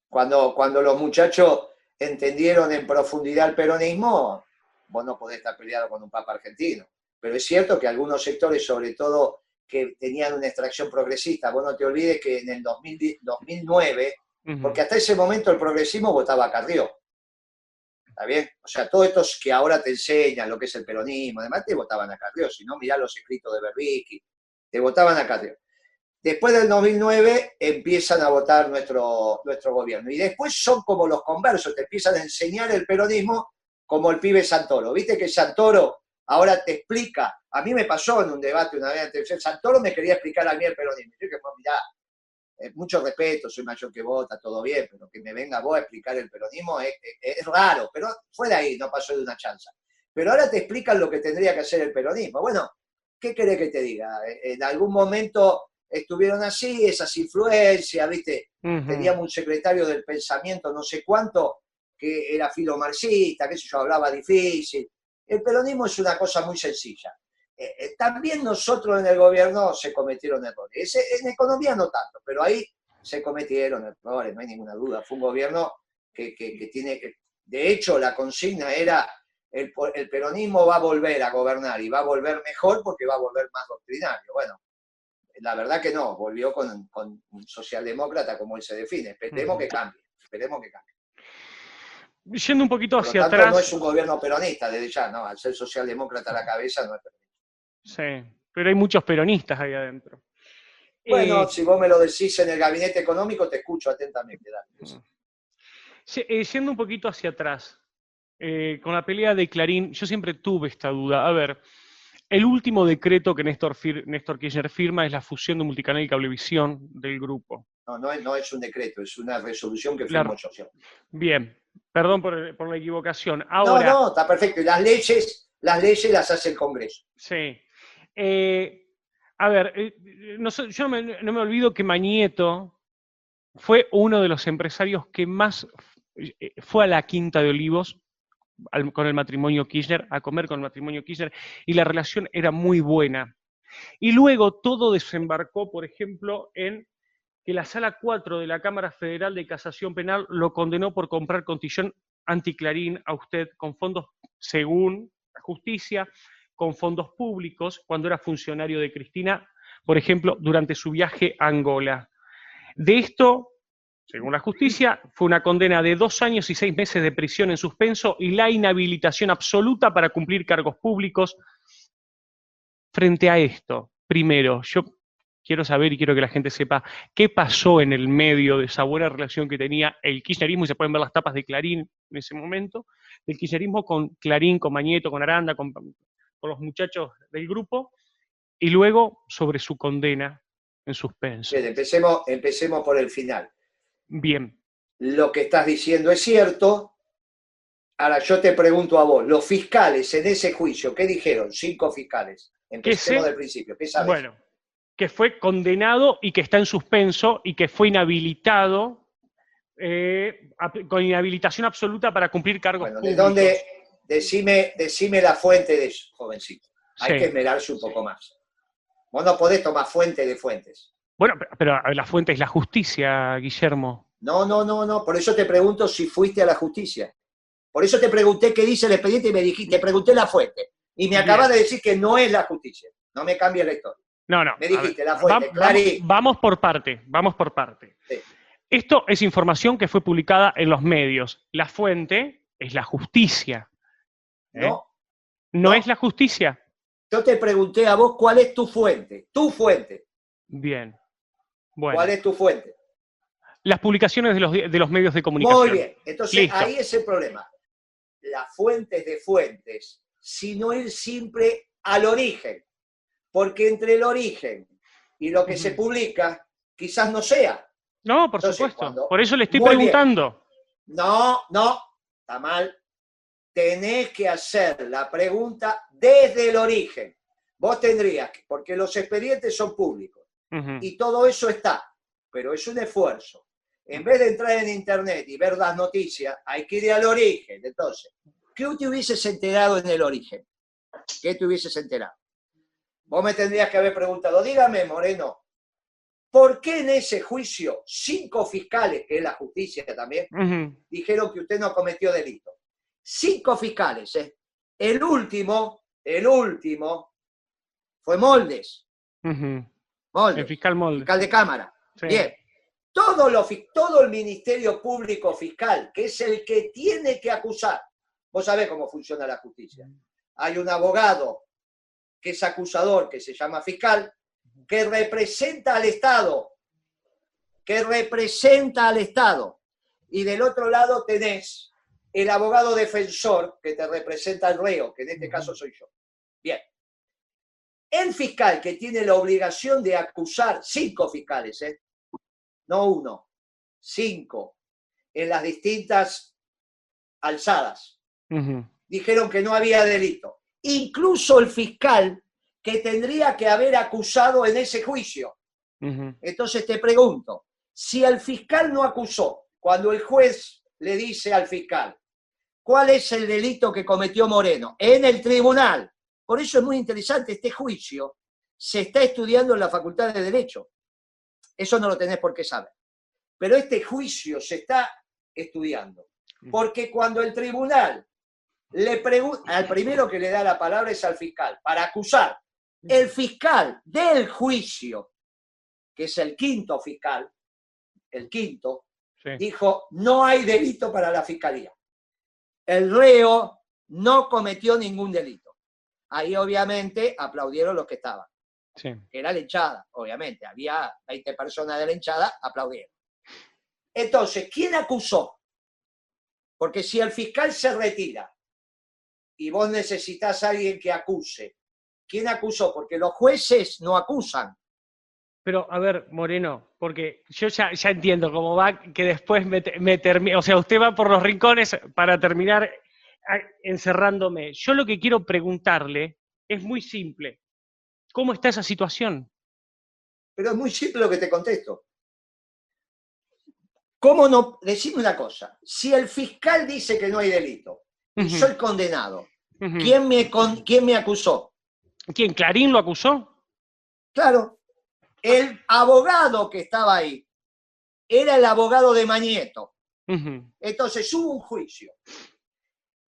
Cuando los muchachos entendieron en profundidad el peronismo, vos no podés estar peleado con un papa argentino. Pero es cierto que algunos sectores, sobre todo que tenían una extracción progresista, vos no te olvides que en el 2009, porque hasta ese momento el progresismo votaba a Carrió. ¿Está bien? O sea, todos estos que ahora te enseñan lo que es el peronismo, además te votaban a Carrió. Si no, mirá los escritos de Berbisky, te votaban a Carrió. Después del 2009 empiezan a votar nuestro gobierno. Y después son como los conversos, te empiezan a enseñar el peronismo como el pibe Santoro. ¿Viste que Santoro ahora te explica? A mí me pasó en un debate una vez antes, Santoro me quería explicar a mí el peronismo. Yo dije, mirá, mucho respeto, soy mayor que vos, está todo bien, pero que me venga vos a explicar el peronismo es raro, pero fue de ahí, no pasó de una chanza. Pero ahora te explican lo que tendría que hacer el peronismo. Bueno, ¿qué querés que te diga? En algún momento estuvieron así, esas influencias, ¿viste? Teníamos un secretario del pensamiento no sé cuánto, que era filomarxista, qué sé yo, hablaba difícil. El peronismo es una cosa muy sencilla. También nosotros en el gobierno se cometieron errores. En economía no tanto, pero ahí se cometieron errores, no hay ninguna duda. Fue un gobierno que tiene... De hecho, la consigna era el peronismo va a volver a gobernar y va a volver mejor porque va a volver más doctrinario. Bueno, la verdad que no, volvió con un socialdemócrata como él se define. Esperemos que cambie.
Yendo un poquito hacia
tanto,
atrás...
no es un gobierno peronista desde ya, ¿no? Al ser socialdemócrata a la cabeza no es peronista.
Sí, pero hay muchos peronistas ahí adentro.
Bueno, si vos me lo decís en el gabinete económico, te escucho atentamente.
Yendo un poquito hacia atrás, con la pelea de Clarín, yo siempre tuve esta duda. A ver, el último decreto que Néstor Kirchner firma es la fusión de Multicanal y Cablevisión del grupo.
No es un decreto, es una resolución que firmó yo.
Bien, Perdón por la equivocación.
No,
Ahora,
no, está perfecto. Y las leyes las hace el Congreso.
sí. A ver, yo no me olvido que Mañeto fue uno de los empresarios que más fue a la Quinta de Olivos con el matrimonio Kirchner, a comer con el matrimonio Kirchner, y la relación era muy buena. Y luego todo desembarcó, por ejemplo, en que la Sala 4 de la Cámara Federal de Casación Penal lo condenó por comprar cotillón anticlarín a usted con fondos, según la justicia, con fondos públicos, cuando era funcionario de Cristina, por ejemplo, durante su viaje a Angola. De esto, según la justicia, fue una condena de 2 años y 6 meses de prisión en suspenso y la inhabilitación absoluta para cumplir cargos públicos. Frente a esto, primero, yo quiero saber y quiero que la gente sepa qué pasó en el medio de esa buena relación que tenía el kirchnerismo, y se pueden ver las tapas de Clarín en ese momento, del kirchnerismo con Clarín, con Mañeto, con Aranda, con los muchachos del grupo, y luego sobre su condena en suspenso.
Bien, empecemos por el final.
Bien.
Lo que estás diciendo es cierto. Ahora yo te pregunto a vos, los fiscales en ese juicio, ¿qué dijeron? 5 fiscales. Empecemos del principio, ¿qué sabes?
Bueno, que fue condenado y que está en suspenso y que fue inhabilitado con inhabilitación absoluta para cumplir cargos públicos.
¿De dónde? Decime la fuente de eso, jovencito. Hay que esmerarse un poco más. Vos no podés tomar fuente de fuentes.
Bueno, pero la fuente es la justicia, Guillermo.
No. Por eso te pregunto si fuiste a la justicia. Por eso te pregunté qué dice el expediente y me dijiste, te pregunté la fuente. Y me acabas de decir que no es la justicia. No me cambies la historia.
No.
Me dijiste, la fuente, Clarín.
Vamos por parte. Sí. Esto es información que fue publicada en los medios. La fuente es la justicia. ¿No es la justicia?
Yo te pregunté a vos cuál es tu fuente. Tu fuente.
Bien. Bueno.
¿Cuál es tu fuente?
Las publicaciones de los medios de comunicación.
Muy bien. Entonces, listo. Ahí es el problema. Las fuentes de fuentes, sino ir siempre al origen. Porque entre el origen y lo que se publica, quizás no sea.
No, por supuesto. Por eso le estoy preguntando.
Bien. No, está mal. Tenés que hacer la pregunta desde el origen. Vos tendrías que, porque los expedientes son públicos y todo eso está, pero es un esfuerzo. En vez de entrar en internet y ver las noticias, hay que ir al origen. Entonces, ¿qué te hubieses enterado en el origen? ¿Qué te hubieses enterado? Vos me tendrías que haber preguntado, dígame, Moreno, ¿por qué en ese juicio 5 fiscales, que es la justicia también, dijeron que usted no cometió delito? 5 fiscales, ¿eh? El último fue Moldes. Moldes.
El fiscal Moldes.
Fiscal de Cámara. Sí. Bien. Todo el Ministerio Público Fiscal, que es el que tiene que acusar. Vos sabés cómo funciona la justicia. Hay un abogado que es acusador, que se llama fiscal, que representa al Estado. Y del otro lado tenés el abogado defensor que te representa al reo, que en este caso soy yo. Bien. El fiscal que tiene la obligación de acusar, 5 fiscales, no 1, 5, en las distintas alzadas, dijeron que no había delito. Incluso el fiscal que tendría que haber acusado en ese juicio. Entonces te pregunto, si el fiscal no acusó, cuando el juez le dice al fiscal, ¿cuál es el delito que cometió Moreno? En el tribunal. Por eso es muy interesante, este juicio se está estudiando en la Facultad de Derecho. Eso no lo tenés por qué saber. Pero este juicio se está estudiando. Porque cuando el tribunal le pregunta, al primero que le da la palabra es al fiscal, para acusar. El fiscal del juicio, que es el quinto fiscal, dijo, no hay delito para la fiscalía. El reo no cometió ningún delito. Ahí obviamente aplaudieron los que estaban. Sí. Era la hinchada, obviamente. Había 20 personas de la hinchada, aplaudieron. Entonces, ¿quién acusó? Porque si el fiscal se retira y vos necesitas a alguien que acuse, ¿quién acusó? Porque los jueces no acusan.
Pero, a ver, Moreno, porque yo ya entiendo cómo va, que después me termina, o sea, usted va por los rincones para terminar encerrándome. Yo lo que quiero preguntarle es muy simple. ¿Cómo está esa situación?
Pero es muy simple lo que te contesto. ¿Cómo no? Decime una cosa. Si el fiscal dice que no hay delito y soy condenado, ¿quién me acusó?
¿Quién? ¿Clarín lo acusó?
Claro, el abogado que estaba ahí era el abogado de Mañeto. Entonces hubo un juicio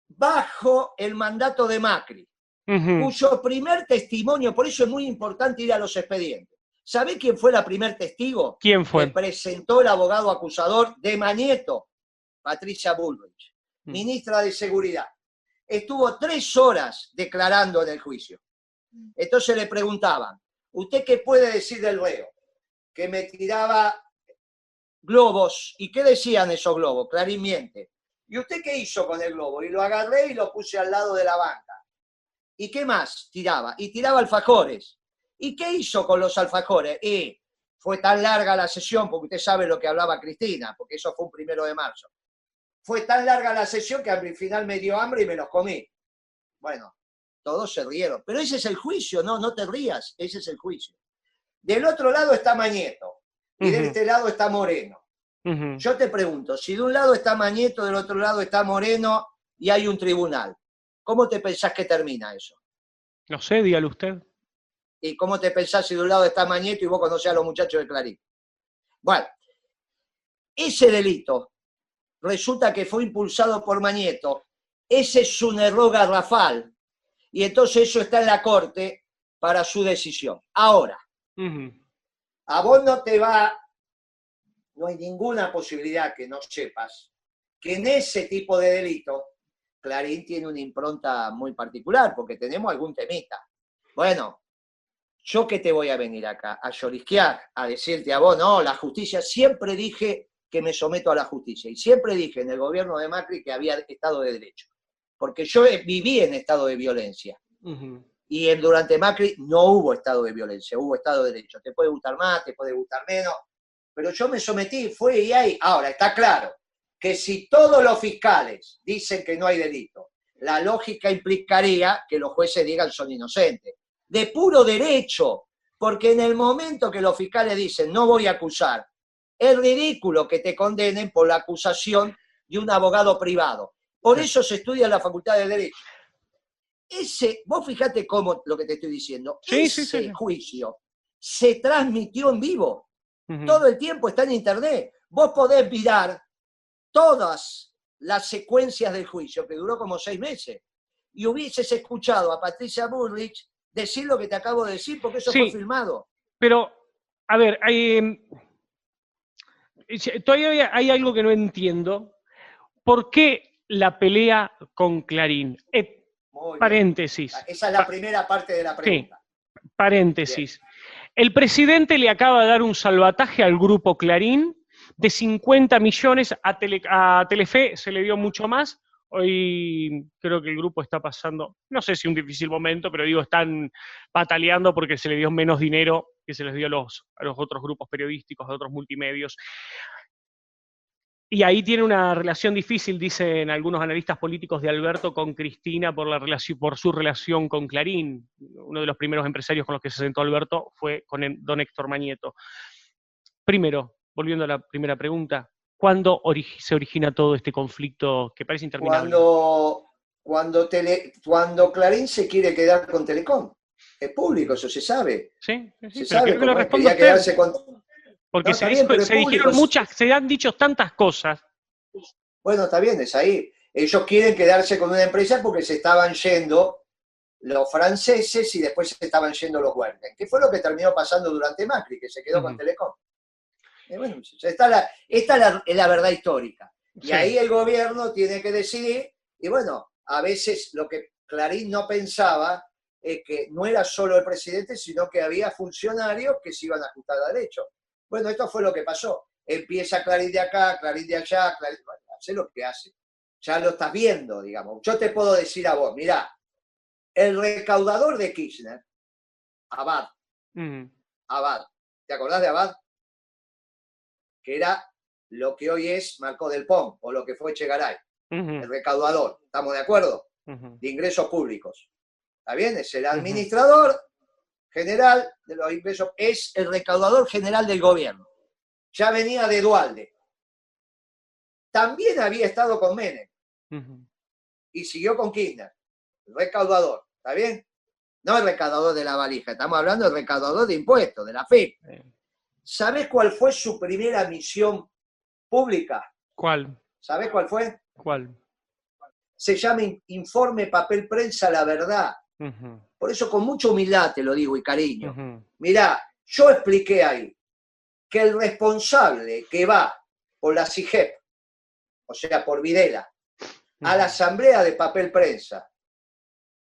bajo el mandato de Macri, cuyo primer testimonio, por eso es muy importante ir a los expedientes. ¿Sabe quién fue la primer testigo?
¿Quién
Que
fue?
presentó el abogado acusador de Mañeto, Patricia Bullrich, ministra de Seguridad. Estuvo 3 horas declarando en el juicio. Entonces le preguntaban, ¿usted qué puede decir del reo? Que me tiraba globos. ¿Y qué decían esos globos? Clarín miente. ¿Y usted qué hizo con el globo? Y lo agarré y lo puse al lado de la banca. ¿Y qué más tiraba? Y tiraba alfajores. ¿Y qué hizo con los alfajores? Y fue tan larga la sesión, porque usted sabe lo que hablaba Cristina, porque eso fue un 1 de marzo. Fue tan larga la sesión que al final me dio hambre y me los comí. Bueno, todos se rieron. Pero ese es el juicio, no te rías, ese es el juicio. Del otro lado está Mañeto y de este lado está Moreno. Yo te pregunto, si de un lado está Mañeto, del otro lado está Moreno y hay un tribunal, ¿cómo te pensás que termina eso?
No sé, dígale usted.
¿Y cómo te pensás si de un lado está Mañeto y vos conocés a los muchachos de Clarín? Bueno, ese delito resulta que fue impulsado por Mañeto. Ese es un error garrafal. Y entonces eso está en la Corte para su decisión. Ahora, a vos no te va, no hay ninguna posibilidad que no sepas que en ese tipo de delito Clarín tiene una impronta muy particular, porque tenemos algún temita. Bueno, ¿yo qué te voy a venir acá? A llorisquear, a decirte a vos, no, la justicia, siempre dije que me someto a la justicia, y siempre dije en el gobierno de Macri que había Estado de Derecho, porque yo viví en estado de violencia, y durante Macri no hubo estado de violencia, hubo estado de derecho. Te puede gustar más, te puede gustar menos, pero yo me sometí, fue y ahí. Ahora, está claro que si todos los fiscales dicen que no hay delito, la lógica implicaría que los jueces digan son inocentes. De puro derecho, porque en el momento que los fiscales dicen no voy a acusar, es ridículo que te condenen por la acusación de un abogado privado. Por eso se estudia en la Facultad de Derecho. Vos fijate cómo lo que te estoy diciendo, ese juicio se transmitió en vivo, todo el tiempo está en internet. Vos podés mirar todas las secuencias del juicio, que duró como 6 meses, y hubieses escuchado a Patricia Bullrich decir lo que te acabo de decir, porque eso fue filmado.
Pero, a ver, todavía hay algo que no entiendo. ¿Por qué la pelea con Clarín? Paréntesis.
Esa es la primera parte de la pregunta.
Sí, paréntesis. Bien. El presidente le acaba de dar un salvataje al grupo Clarín de 50 millones, a Telefe se le dio mucho más. Hoy creo que el grupo está pasando, no sé si un difícil momento, pero digo, están pataleando porque se le dio menos dinero que se les dio a los otros grupos periodísticos, a otros multimedios. Y ahí tiene una relación difícil, dicen algunos analistas políticos, de Alberto con Cristina por su relación con Clarín. Uno de los primeros empresarios con los que se sentó Alberto fue con don Héctor Mañeto. Primero, volviendo a la primera pregunta, ¿cuándo se origina todo este conflicto que parece interminable?
Cuando Clarín se quiere quedar con Telecom. Es público, eso se sabe.
Sí,
se sabe
que lo
quería quedarse con...
Porque no, se dijeron muchas, se han dicho tantas cosas.
Bueno, está bien, es ahí. Ellos quieren quedarse con una empresa porque se estaban yendo los franceses y después se estaban yendo los Werken, que fue lo que terminó pasando durante Macri, que se quedó con Telecom. Bueno, esta es la verdad histórica. Y ahí el gobierno tiene que decidir, y bueno, a veces lo que Clarín no pensaba es que no era solo el presidente, sino que había funcionarios que se iban a ajustar a derecho. Bueno, esto fue lo que pasó. Empieza Clarín de acá, Clarín de allá, Clarín... Bueno, hace lo que hace. Ya lo estás viendo, digamos. Yo te puedo decir a vos, mirá, el recaudador de Kirchner, Abad, ¿Te acordás de Abad? Que era lo que hoy es Marcó del Pont, o lo que fue Echegaray, el recaudador, ¿estamos de acuerdo? De ingresos públicos. ¿Está bien? Es el administrador general de los ingresos, es el recaudador general del gobierno. Ya venía de Duhalde. También había estado con Menem. Y siguió con Kirchner, el recaudador, ¿está bien? No el recaudador de la valija, estamos hablando del recaudador de impuestos, de la FIP. ¿Sabés cuál fue su primera misión pública?
¿Cuál?
¿Sabés cuál fue?
¿Cuál?
Se llama Informe Papel Prensa La Verdad. Por eso con mucha humildad te lo digo y cariño. Mirá, yo expliqué ahí que el responsable que va por la CIGEP, o sea, por Videla, a la asamblea de papel prensa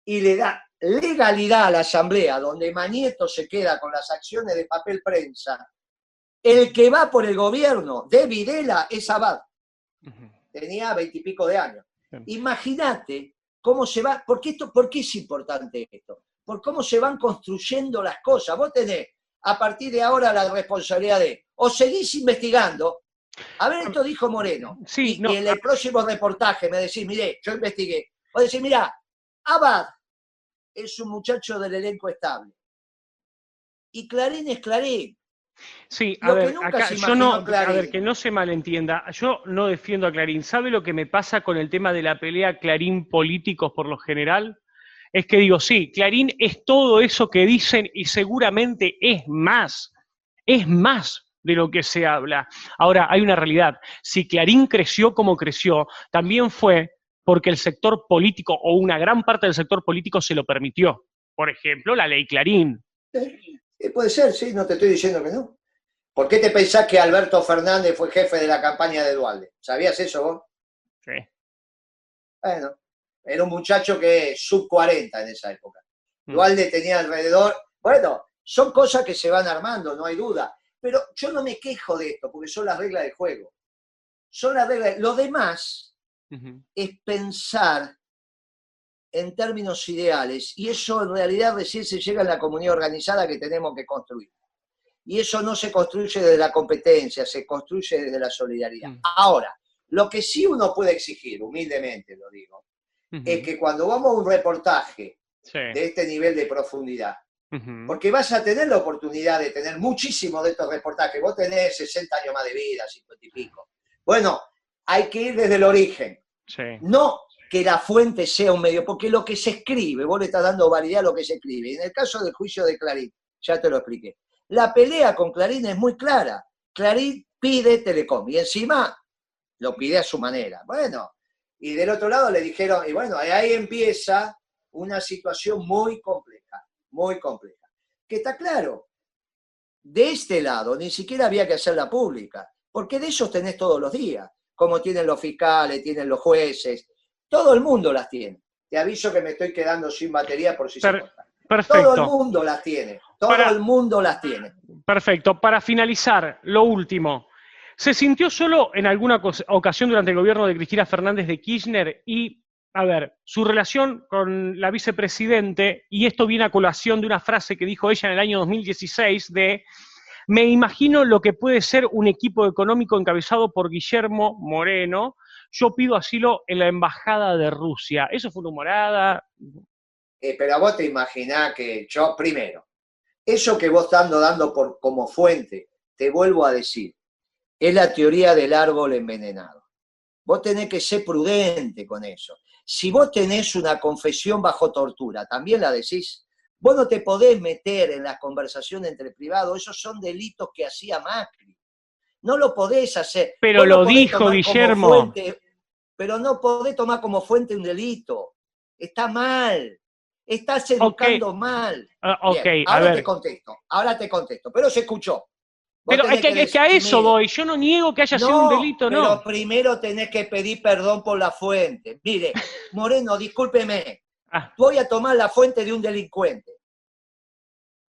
y le da legalidad a la asamblea, donde Manieto se queda con las acciones de papel prensa, el que va por el gobierno de Videla es Abad. Tenía 20 y pico de años. Imagínate cómo se va, ¿por qué es importante esto? Por cómo se van construyendo las cosas. Vos tenés a partir de ahora la responsabilidad de, o seguís investigando. A ver, esto dijo Moreno.
Sí,
y en el próximo reportaje me decís, mire, yo investigué. Vos decís, mirá, Abad es un muchacho del elenco estable. Y Clarín es Clarín.
Sí, a ver, acá, yo no, a ver, que no se malentienda, yo no defiendo a Clarín. ¿Sabe lo que me pasa con el tema de la pelea Clarín políticos por lo general? Es que digo, sí, Clarín es todo eso que dicen y seguramente es más de lo que se habla. Ahora, hay una realidad. Si Clarín creció como creció, también fue porque el sector político o una gran parte del sector político se lo permitió. Por ejemplo, la ley Clarín.
Puede ser, sí, no te estoy diciendo que no. ¿Por qué te pensás que Alberto Fernández fue jefe de la campaña de Duhalde? ¿Sabías eso vos?
Sí.
Bueno, era un muchacho que es sub 40 en esa época. Duhalde tenía alrededor... Bueno, son cosas que se van armando, no hay duda. Pero yo no me quejo de esto, porque son las reglas del juego. Son las reglas... Lo demás es pensar en términos ideales, y eso en realidad recién se llega a la comunidad organizada que tenemos que construir. Y eso no se construye desde la competencia, se construye desde la solidaridad. Ahora, lo que sí uno puede exigir, humildemente lo digo, es que cuando vamos a un reportaje de este nivel de profundidad, porque vas a tener la oportunidad de tener muchísimos de estos reportajes, vos tenés 60 años más de vida, 50 y pico. Bueno, hay que ir desde el origen. No que la fuente sea un medio, porque lo que se escribe, vos le estás dando validez a lo que se escribe. En el caso del juicio de Clarín, ya te lo expliqué. La pelea con Clarín es muy clara. Clarín pide Telecom y encima lo pide a su manera. Bueno, y del otro lado le dijeron, y bueno, ahí empieza una situación muy compleja, que está claro. De este lado ni siquiera había que hacerla pública, porque de esos tenés todos los días, como tienen los fiscales, tienen los jueces, todo el mundo las tiene. Te aviso que me estoy quedando sin batería por si se corta.
Perfecto.
Todo el mundo las tiene, el mundo las tiene.
Perfecto. Para finalizar, lo último. ¿Se sintió solo en alguna ocasión durante el gobierno de Cristina Fernández de Kirchner? Y, a ver, su relación con la vicepresidente, y esto viene a colación de una frase que dijo ella en el año 2016 de: me imagino lo que puede ser un equipo económico encabezado por Guillermo Moreno. Yo pido asilo en la embajada de Rusia. ¿Eso fue una humorada?
Pero a vos te imaginás que yo, primero, eso que vos estás dando como fuente, te vuelvo a decir, es la teoría del árbol envenenado. Vos tenés que ser prudente con eso. Si vos tenés una confesión bajo tortura, ¿también la decís? Vos no te podés meter en las conversaciones entre privados, esos son delitos que hacía Macri. No lo podés hacer.
Pero
vos
lo dijo Guillermo.
Pero no podés tomar como fuente un delito. Está mal. Estás educando mal. Bien, ahora te contesto. Pero se escuchó.
Pero es que a eso voy. Yo no niego que haya sido un delito, no.
Pero primero tenés que pedir perdón por la fuente. Mire, Moreno, discúlpeme. Voy a tomar la fuente de un delincuente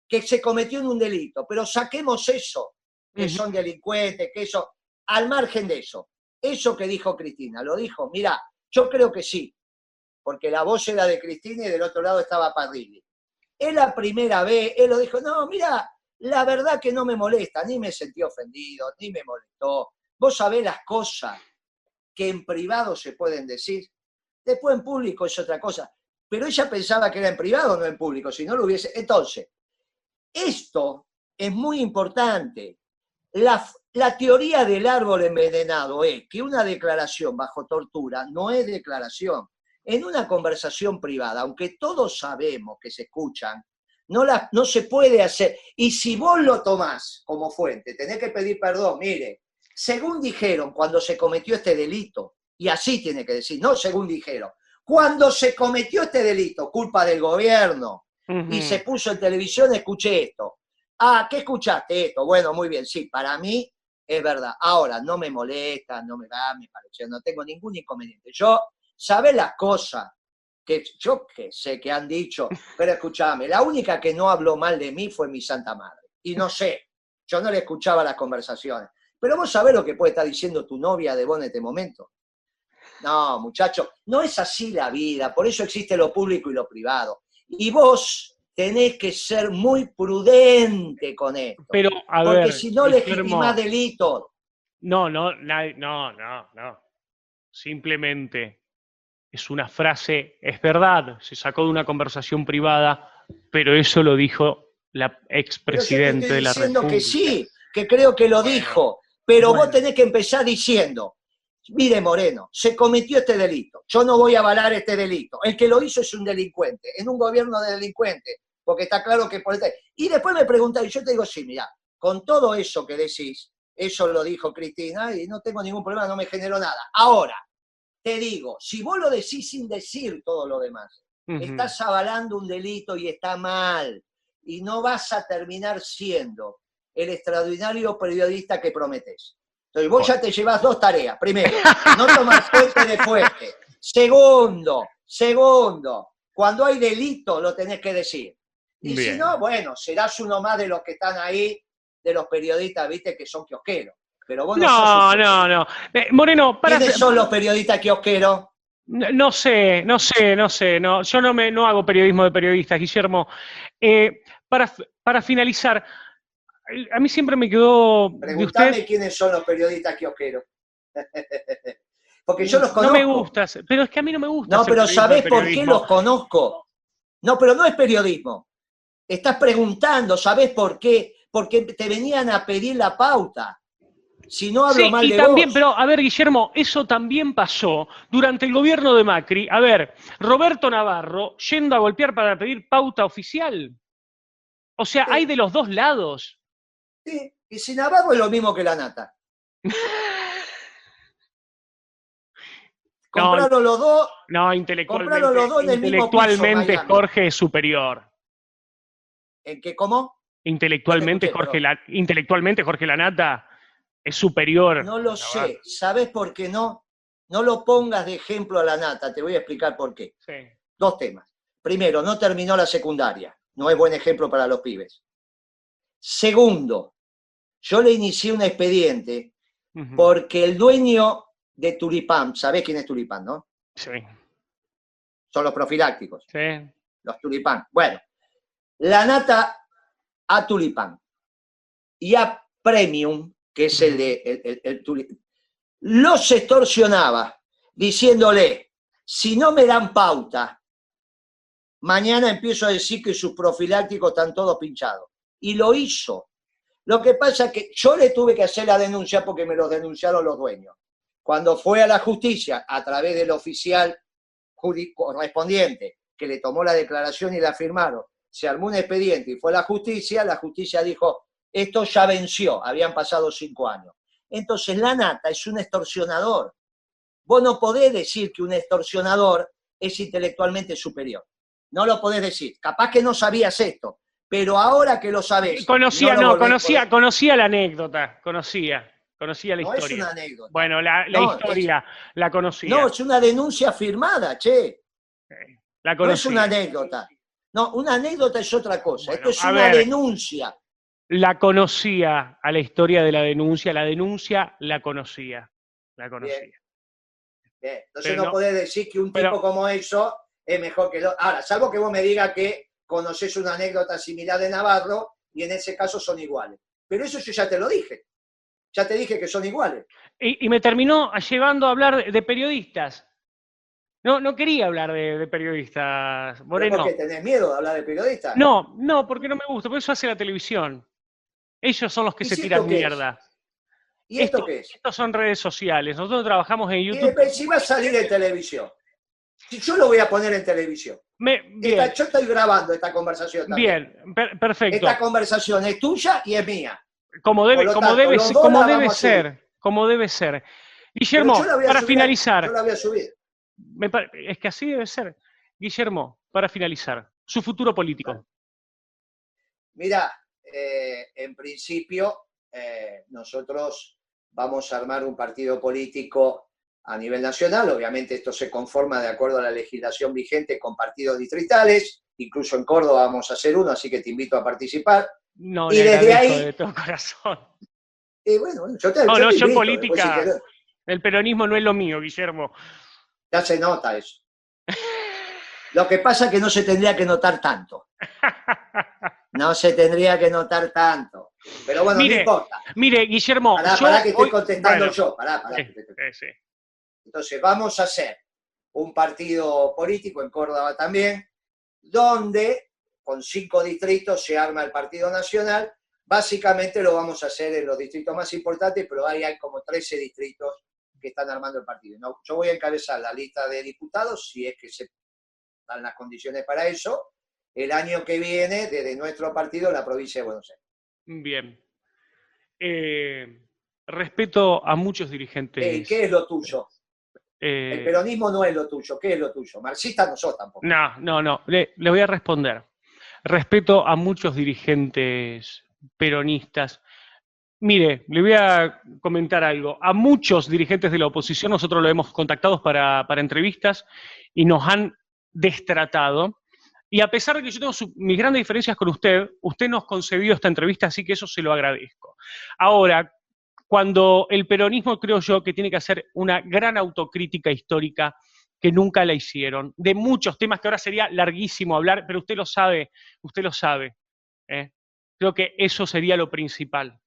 que se cometió en un delito, pero saquemos eso, que son delincuentes, que eso, al margen de eso. Eso que dijo Cristina, lo dijo, mirá, yo creo que sí, porque la voz era de Cristina y del otro lado estaba Parrilli. Es la primera vez, él lo dijo, no, mirá, La verdad que no me molesta, ni me sentí ofendido, ni me molestó. Vos sabés las cosas que en privado se pueden decir. Después en público es otra cosa. Pero ella pensaba que era en privado, no en público, si no lo hubiese... Entonces, esto es muy importante. La teoría del árbol envenenado es que una declaración bajo tortura no es declaración. En una conversación privada, aunque todos sabemos que se escuchan, no se puede hacer. Y si vos lo tomás como fuente, tenés que pedir perdón. Mire, según dijeron cuando se cometió este delito, y así tiene que decir, no según dijeron, cuando se cometió este delito, culpa del gobierno, y se puso en televisión, escuché esto. Ah, ¿qué escuchaste esto? Bueno, muy bien, sí, para mí es verdad. Ahora, no me molesta, no me da, me pareció, no tengo ningún inconveniente. Yo, ¿sabés las cosas que yo que sé que han dicho? Pero escúchame, la única que no habló mal de mí fue mi santa madre. Y no sé, yo no le escuchaba las conversaciones. Pero vos sabés lo que puede estar diciendo tu novia de vos en este momento. No, muchacho, no es así la vida, por eso existe lo público y lo privado. Y vos tenés que ser muy prudente con esto,
Pero, a
porque
ver,
si no legitimás delitos.
No, no. Simplemente es una frase, es verdad, se sacó de una conversación privada, pero eso lo dijo la
Pero yo te
expresidente
estoy
de la
diciendo que
República.
sí, que creo que lo
Bueno,
dijo, pero vos
bueno.
tenés que empezar diciendo, mire Moreno, se cometió este delito, yo no voy a avalar este delito, el que lo hizo es un delincuente, en un gobierno de delincuentes, porque está claro que por este... Y después me preguntan, y yo te digo, sí, mira, con todo eso que decís, eso lo dijo Cristina, y no tengo ningún problema, no me generó nada. Ahora, te digo, si vos lo decís sin decir todo lo demás, estás avalando un delito y está mal, y no vas a terminar siendo el extraordinario periodista que prometés. Entonces vos ya te llevas dos tareas. Primero, no tomar fuente de fuente. Segundo, cuando hay delito lo tenés que decir. Y
Bien.
si no, bueno, serás uno más de los que están ahí, de los periodistas, viste, que son kiosqueros. Pero vos no sos un kiosquero.
No. Moreno,
¿Quiénes son los periodistas kiosqueros?
No sé, no, yo no hago periodismo de periodistas, Guillermo. Para finalizar, a mí siempre me quedó de usted...
Preguntame quiénes son los periodistas kiosqueros. Porque yo los
No me
conozco.
gusta, pero es que a mí no me gusta
No,
hacer
pero
periodismo de
¿sabés por qué
periodismo.
los conozco? No, pero no es periodismo. Estás preguntando, ¿sabés por qué? Porque te venían a pedir la pauta. Si no hablo
Sí,
mal
y
de
también,
vos.
pero a ver, Guillermo, eso también pasó durante el gobierno de Macri. A ver, Roberto Navarro yendo a golpear para pedir pauta oficial. O sea, hay de los dos lados.
Sí, y si Navarro es lo mismo que la nata.
No,
Compraron los dos.
no,
Compraron los dos en el mismo piso,
intelectualmente
Miami.
Jorge es superior.
¿En qué cómo?
Intelectualmente Jorge Lanata es superior.
No lo sé. ¿Sabés por qué no? No lo pongas de ejemplo a la nata. Te voy a explicar por qué.
Sí.
Dos temas. Primero, no terminó la secundaria. No es buen ejemplo para los pibes. Segundo, yo le inicié un expediente porque el dueño de Tulipán, ¿sabés quién es Tulipán, no?
Sí.
Son los profilácticos.
Sí.
Los Tulipán. Bueno, la nata a Tulipán y a Premium, que es el de el Tulipán, los extorsionaba diciéndole, si no me dan pauta, mañana empiezo a decir que sus profilácticos están todos pinchados. Y lo hizo. Lo que pasa es que yo le tuve que hacer la denuncia porque me los denunciaron los dueños. Cuando fue a la justicia, a través del oficial correspondiente, que le tomó la declaración y la firmaron, se armó un expediente y fue a la justicia dijo, esto ya venció, habían pasado 5 años. Entonces la nata es un extorsionador. Vos no podés decir que un extorsionador es intelectualmente superior. No lo podés decir. Capaz que no sabías esto, pero ahora que lo sabés...
Conocía la anécdota, conocía la historia.
No es una anécdota.
Bueno, la historia la conocía.
No, es una denuncia firmada, che.
La conocía.
No es una anécdota. No, una anécdota es otra cosa.
Bueno,
esto es una denuncia.
La conocía a la historia de la denuncia la conocía.
Bien. Entonces no podés decir que un tipo como eso es mejor que... Ahora, salvo que vos me digas que conocés una anécdota similar de Navarro y en ese caso son iguales. Pero eso yo ya te lo dije. Ya te dije que son iguales.
Y me terminó llevando a hablar de periodistas. No quería hablar de periodistas,
¿Pero por
Moreno.
qué tenés miedo de hablar de periodistas?
No, porque no me gusta, porque eso hace la televisión. Ellos son los que
¿Y
se
si
tiran
esto qué es?
mierda.
¿Y esto qué es?
Estos son redes sociales. Nosotros trabajamos en
Y
YouTube.
después, si va a salir en televisión. Si yo lo voy a poner en televisión.
Bien,
Yo estoy grabando esta conversación también.
perfecto.
Esta conversación es tuya y es mía.
Como
Por lo tanto, los dos la vamos a subir.
como debe ser.
Pero
Guillermo,
yo la voy a
para
subir,
finalizar,
yo la voy a subir.
es que así debe ser. Guillermo, para finalizar, su futuro político.
Mira, en principio, nosotros vamos a armar un partido político a nivel nacional. Obviamente esto se conforma de acuerdo a la legislación vigente con partidos distritales. Incluso en Córdoba vamos a hacer uno, así que te invito a participar.
No,
y
le
desde
agradezco
ahí,
de todo corazón.
bueno, yo te
Yo en
invito.
política, el peronismo no es lo mío, Guillermo.
Ya se nota eso. Lo que pasa es que no se tendría que notar tanto. No se tendría que notar tanto. Pero bueno, no importa.
Mire, Guillermo.
Pará que estoy contestando yo. Pará.
Sí.
Entonces, vamos a hacer un partido político en Córdoba también, donde con 5 distritos se arma el Partido Nacional. Básicamente lo vamos a hacer en los distritos más importantes, pero ahí hay como 13 distritos que están armando el partido. No, yo voy a encabezar la lista de diputados, si es que se dan las condiciones para eso, el año que viene, desde nuestro partido, en la provincia de Buenos Aires.
Bien. Respeto a muchos dirigentes.
¿Qué es lo tuyo? El peronismo no es lo tuyo. ¿Qué es lo tuyo? Marxista no sos tampoco.
No. Le voy a responder. Respeto a muchos dirigentes peronistas. Mire, le voy a comentar algo. A muchos dirigentes de la oposición nosotros lo hemos contactado para entrevistas y nos han destratado. Y a pesar de que yo tengo mis grandes diferencias con usted nos concedió esta entrevista, así que eso se lo agradezco. Ahora, cuando el peronismo, creo yo, que tiene que hacer una gran autocrítica histórica que nunca la hicieron, de muchos temas que ahora sería larguísimo hablar, pero usted lo sabe. Creo que eso sería lo principal.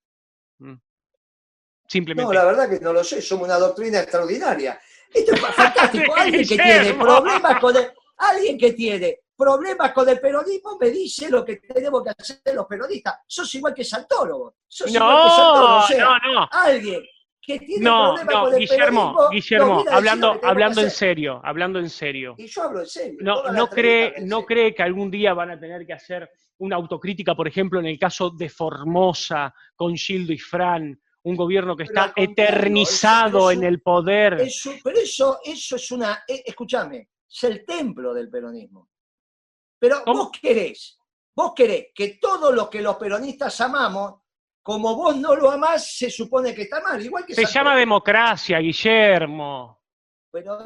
Simplemente.
No, la verdad que no lo sé, somos una doctrina extraordinaria. Esto es fantástico. Alguien que tiene problemas con el peronismo me dice lo que tenemos que hacer los peronistas. Sos igual que Santoro.
No.
Alguien que tiene problemas con el peronismo.
Guillermo, hablando en serio.
Y yo hablo en serio.
¿No cree que algún día van a tener que hacer una autocrítica, por ejemplo, en el caso de Formosa, con Gildo y Fran, un gobierno que está eternizado en el poder?
Pero eso es una... escúchame, es el templo del peronismo. Pero vos querés que todo lo que los peronistas amamos, como vos no lo amás, se supone que está mal. Igual que
se llama democracia, Guillermo.
Pero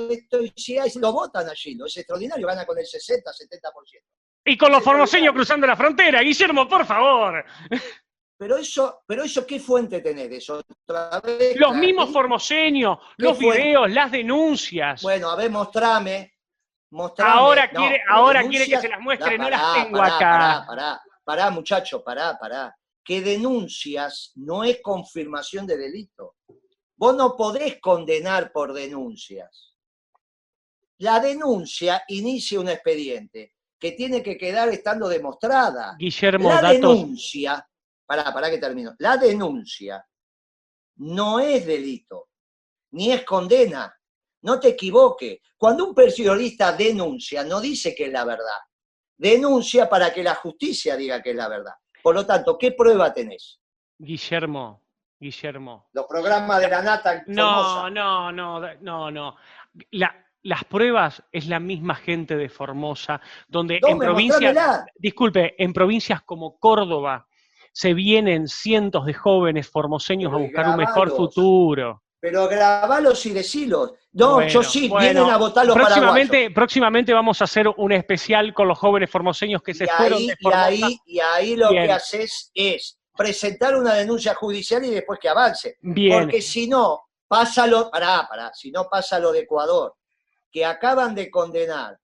si lo votan allí, es extraordinario, gana con el 60-70%.
Y con los formoseños cruzando la frontera, Guillermo, por favor.
Pero eso, ¿qué fuente tenés de eso? Otra vez,
los mismos formoseños, los videos, las denuncias.
Bueno, a ver, mostrame.
Ahora quiere que se las muestre, no las tengo acá.
Pará, muchacho, pará. Que denuncias no es confirmación de delito. Vos no podés condenar por denuncias. La denuncia inicia un expediente que tiene que quedar estando demostrada.
Guillermo,
la denuncia, pará que termino. La denuncia no es delito, ni es condena. No te equivoques. Cuando un periodista denuncia, no dice que es la verdad. Denuncia para que la justicia diga que es la verdad. Por lo tanto, ¿qué prueba tenés?
Guillermo.
Los programas de la nata en Formosa.
No. Las pruebas es la misma gente de Formosa, donde en provincias como Córdoba se vienen cientos de jóvenes formoseños a buscar un mejor futuro.
Pero grabalos y decilos. Vienen a votar los paraguayos.
Próximamente vamos a hacer un especial con los jóvenes formoseños que se fueron de Formosa.
Y ahí lo que haces es presentar una denuncia judicial y después que avance.
Bien.
Porque si no, pasa lo de Ecuador, que acaban de condenar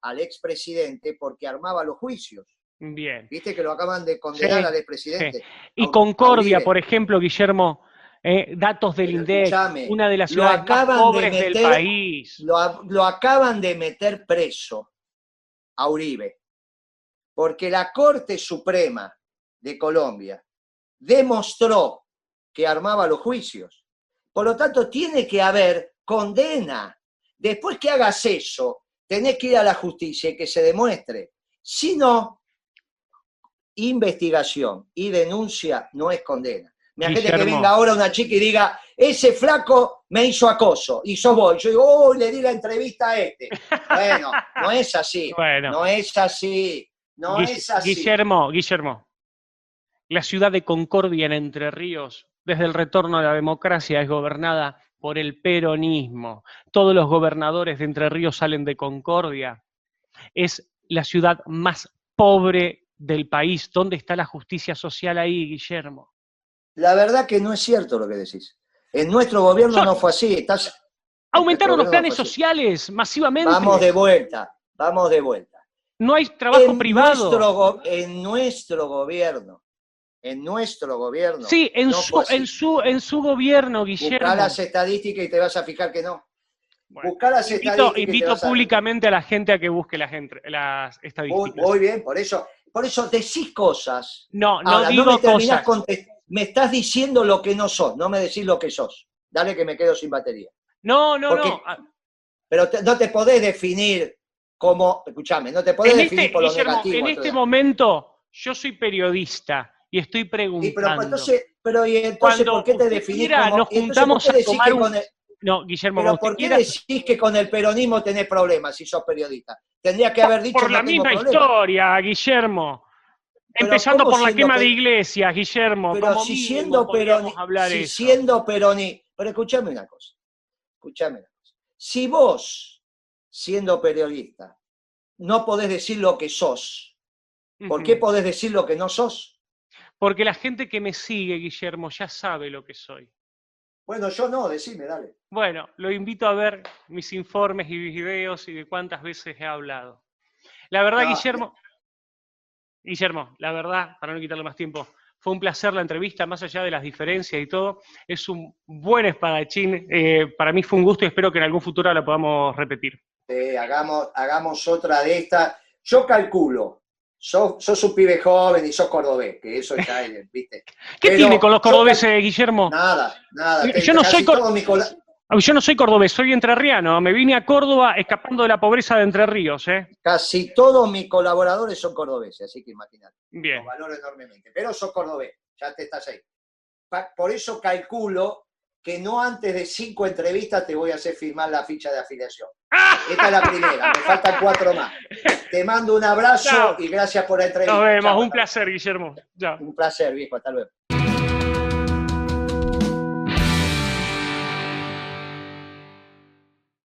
al expresidente porque armaba los juicios.
Bien.
Viste que lo acaban de condenar al
Sí.
expresidente.
Y Concordia,
Uribe.
por ejemplo, Guillermo, datos del
Pero
INDEC,
escúchame,
una de las
lo
ciudades más
acaban de
pobres del
meter,
país.
lo acaban de meter preso a Uribe, porque la Corte Suprema de Colombia demostró que armaba los juicios. Por lo tanto, tiene que haber condena. Después que hagas eso, tenés que ir a la justicia y que se demuestre. Si no, investigación y denuncia no es condena. Imagínate que venga ahora una chica y diga, ese flaco me hizo acoso, y sos vos. Yo digo, oh, le di la entrevista a este. Bueno, no es así.
Bueno.
No es así. No es así.
Guillermo, la ciudad de Concordia en Entre Ríos, desde el retorno a la democracia, es gobernada por el peronismo. Todos los gobernadores de Entre Ríos salen de Concordia. Es la ciudad más pobre del país. ¿Dónde está la justicia social ahí, Guillermo?
La verdad que no es cierto lo que decís. En nuestro gobierno no fue así.
Aumentaron los planes sociales masivamente.
Vamos de vuelta.
No hay trabajo privado.
En nuestro gobierno.
Sí, en su gobierno, Guillermo.
Buscá las estadísticas y te vas a fijar que no.
Bueno,
Buscá las estadísticas.
Invito públicamente a la gente a que busque las estadísticas.
Muy bien, por eso decís cosas.
No
ahora,
digo
no me terminás
cosas.
Me estás diciendo lo que no sos, no me decís lo que sos. Dale que me quedo sin batería.
No.
Pero no te podés definir como, escuchame, no te podés definir por lo negativo.
En este momento, yo soy periodista y estoy preguntando.
Pero entonces ¿por qué te definís como?
Nos juntamos a tomar No, Guillermo,
pero ¿por qué decís que con el peronismo tenés problemas si sos periodista? Tendría que haber dicho
por la misma historia, Guillermo. Empezando por la quema de iglesias, Guillermo.
Pero si siendo peronista, pero escuchame una cosa. Si vos, siendo periodista, no podés decir lo que sos, ¿por qué podés decir lo que no sos?
Porque la gente que me sigue, Guillermo, ya sabe lo que soy.
Bueno, yo no, decime, dale.
Bueno, lo invito a ver mis informes y videos y de cuántas veces he hablado. La verdad, Guillermo, la verdad, para no quitarle más tiempo, fue un placer la entrevista, más allá de las diferencias y todo. Es un buen espadachín. Para mí fue un gusto y espero que en algún futuro la podamos repetir.
Hagamos otra de estas. Yo calculo, sos un pibe joven y sos cordobés, que eso ya es, ¿viste?
¿Qué tiene con los cordobeses, Guillermo?
Nada.
Yo no soy cordobés, soy entrerriano. Me vine a Córdoba escapando de la pobreza de Entre Ríos.
Casi todos mis colaboradores son cordobeses, así que imagínate.
Bien.
Los valoro enormemente. Pero sos cordobés, ya te estás ahí. Por eso calculo que no antes de 5 entrevistas te voy a hacer firmar la ficha de afiliación. Esta es la primera, me faltan 4 más. Te mando un abrazo y gracias por la entrevista.
Nos vemos, un placer, Guillermo.
Un placer, viejo, hasta luego.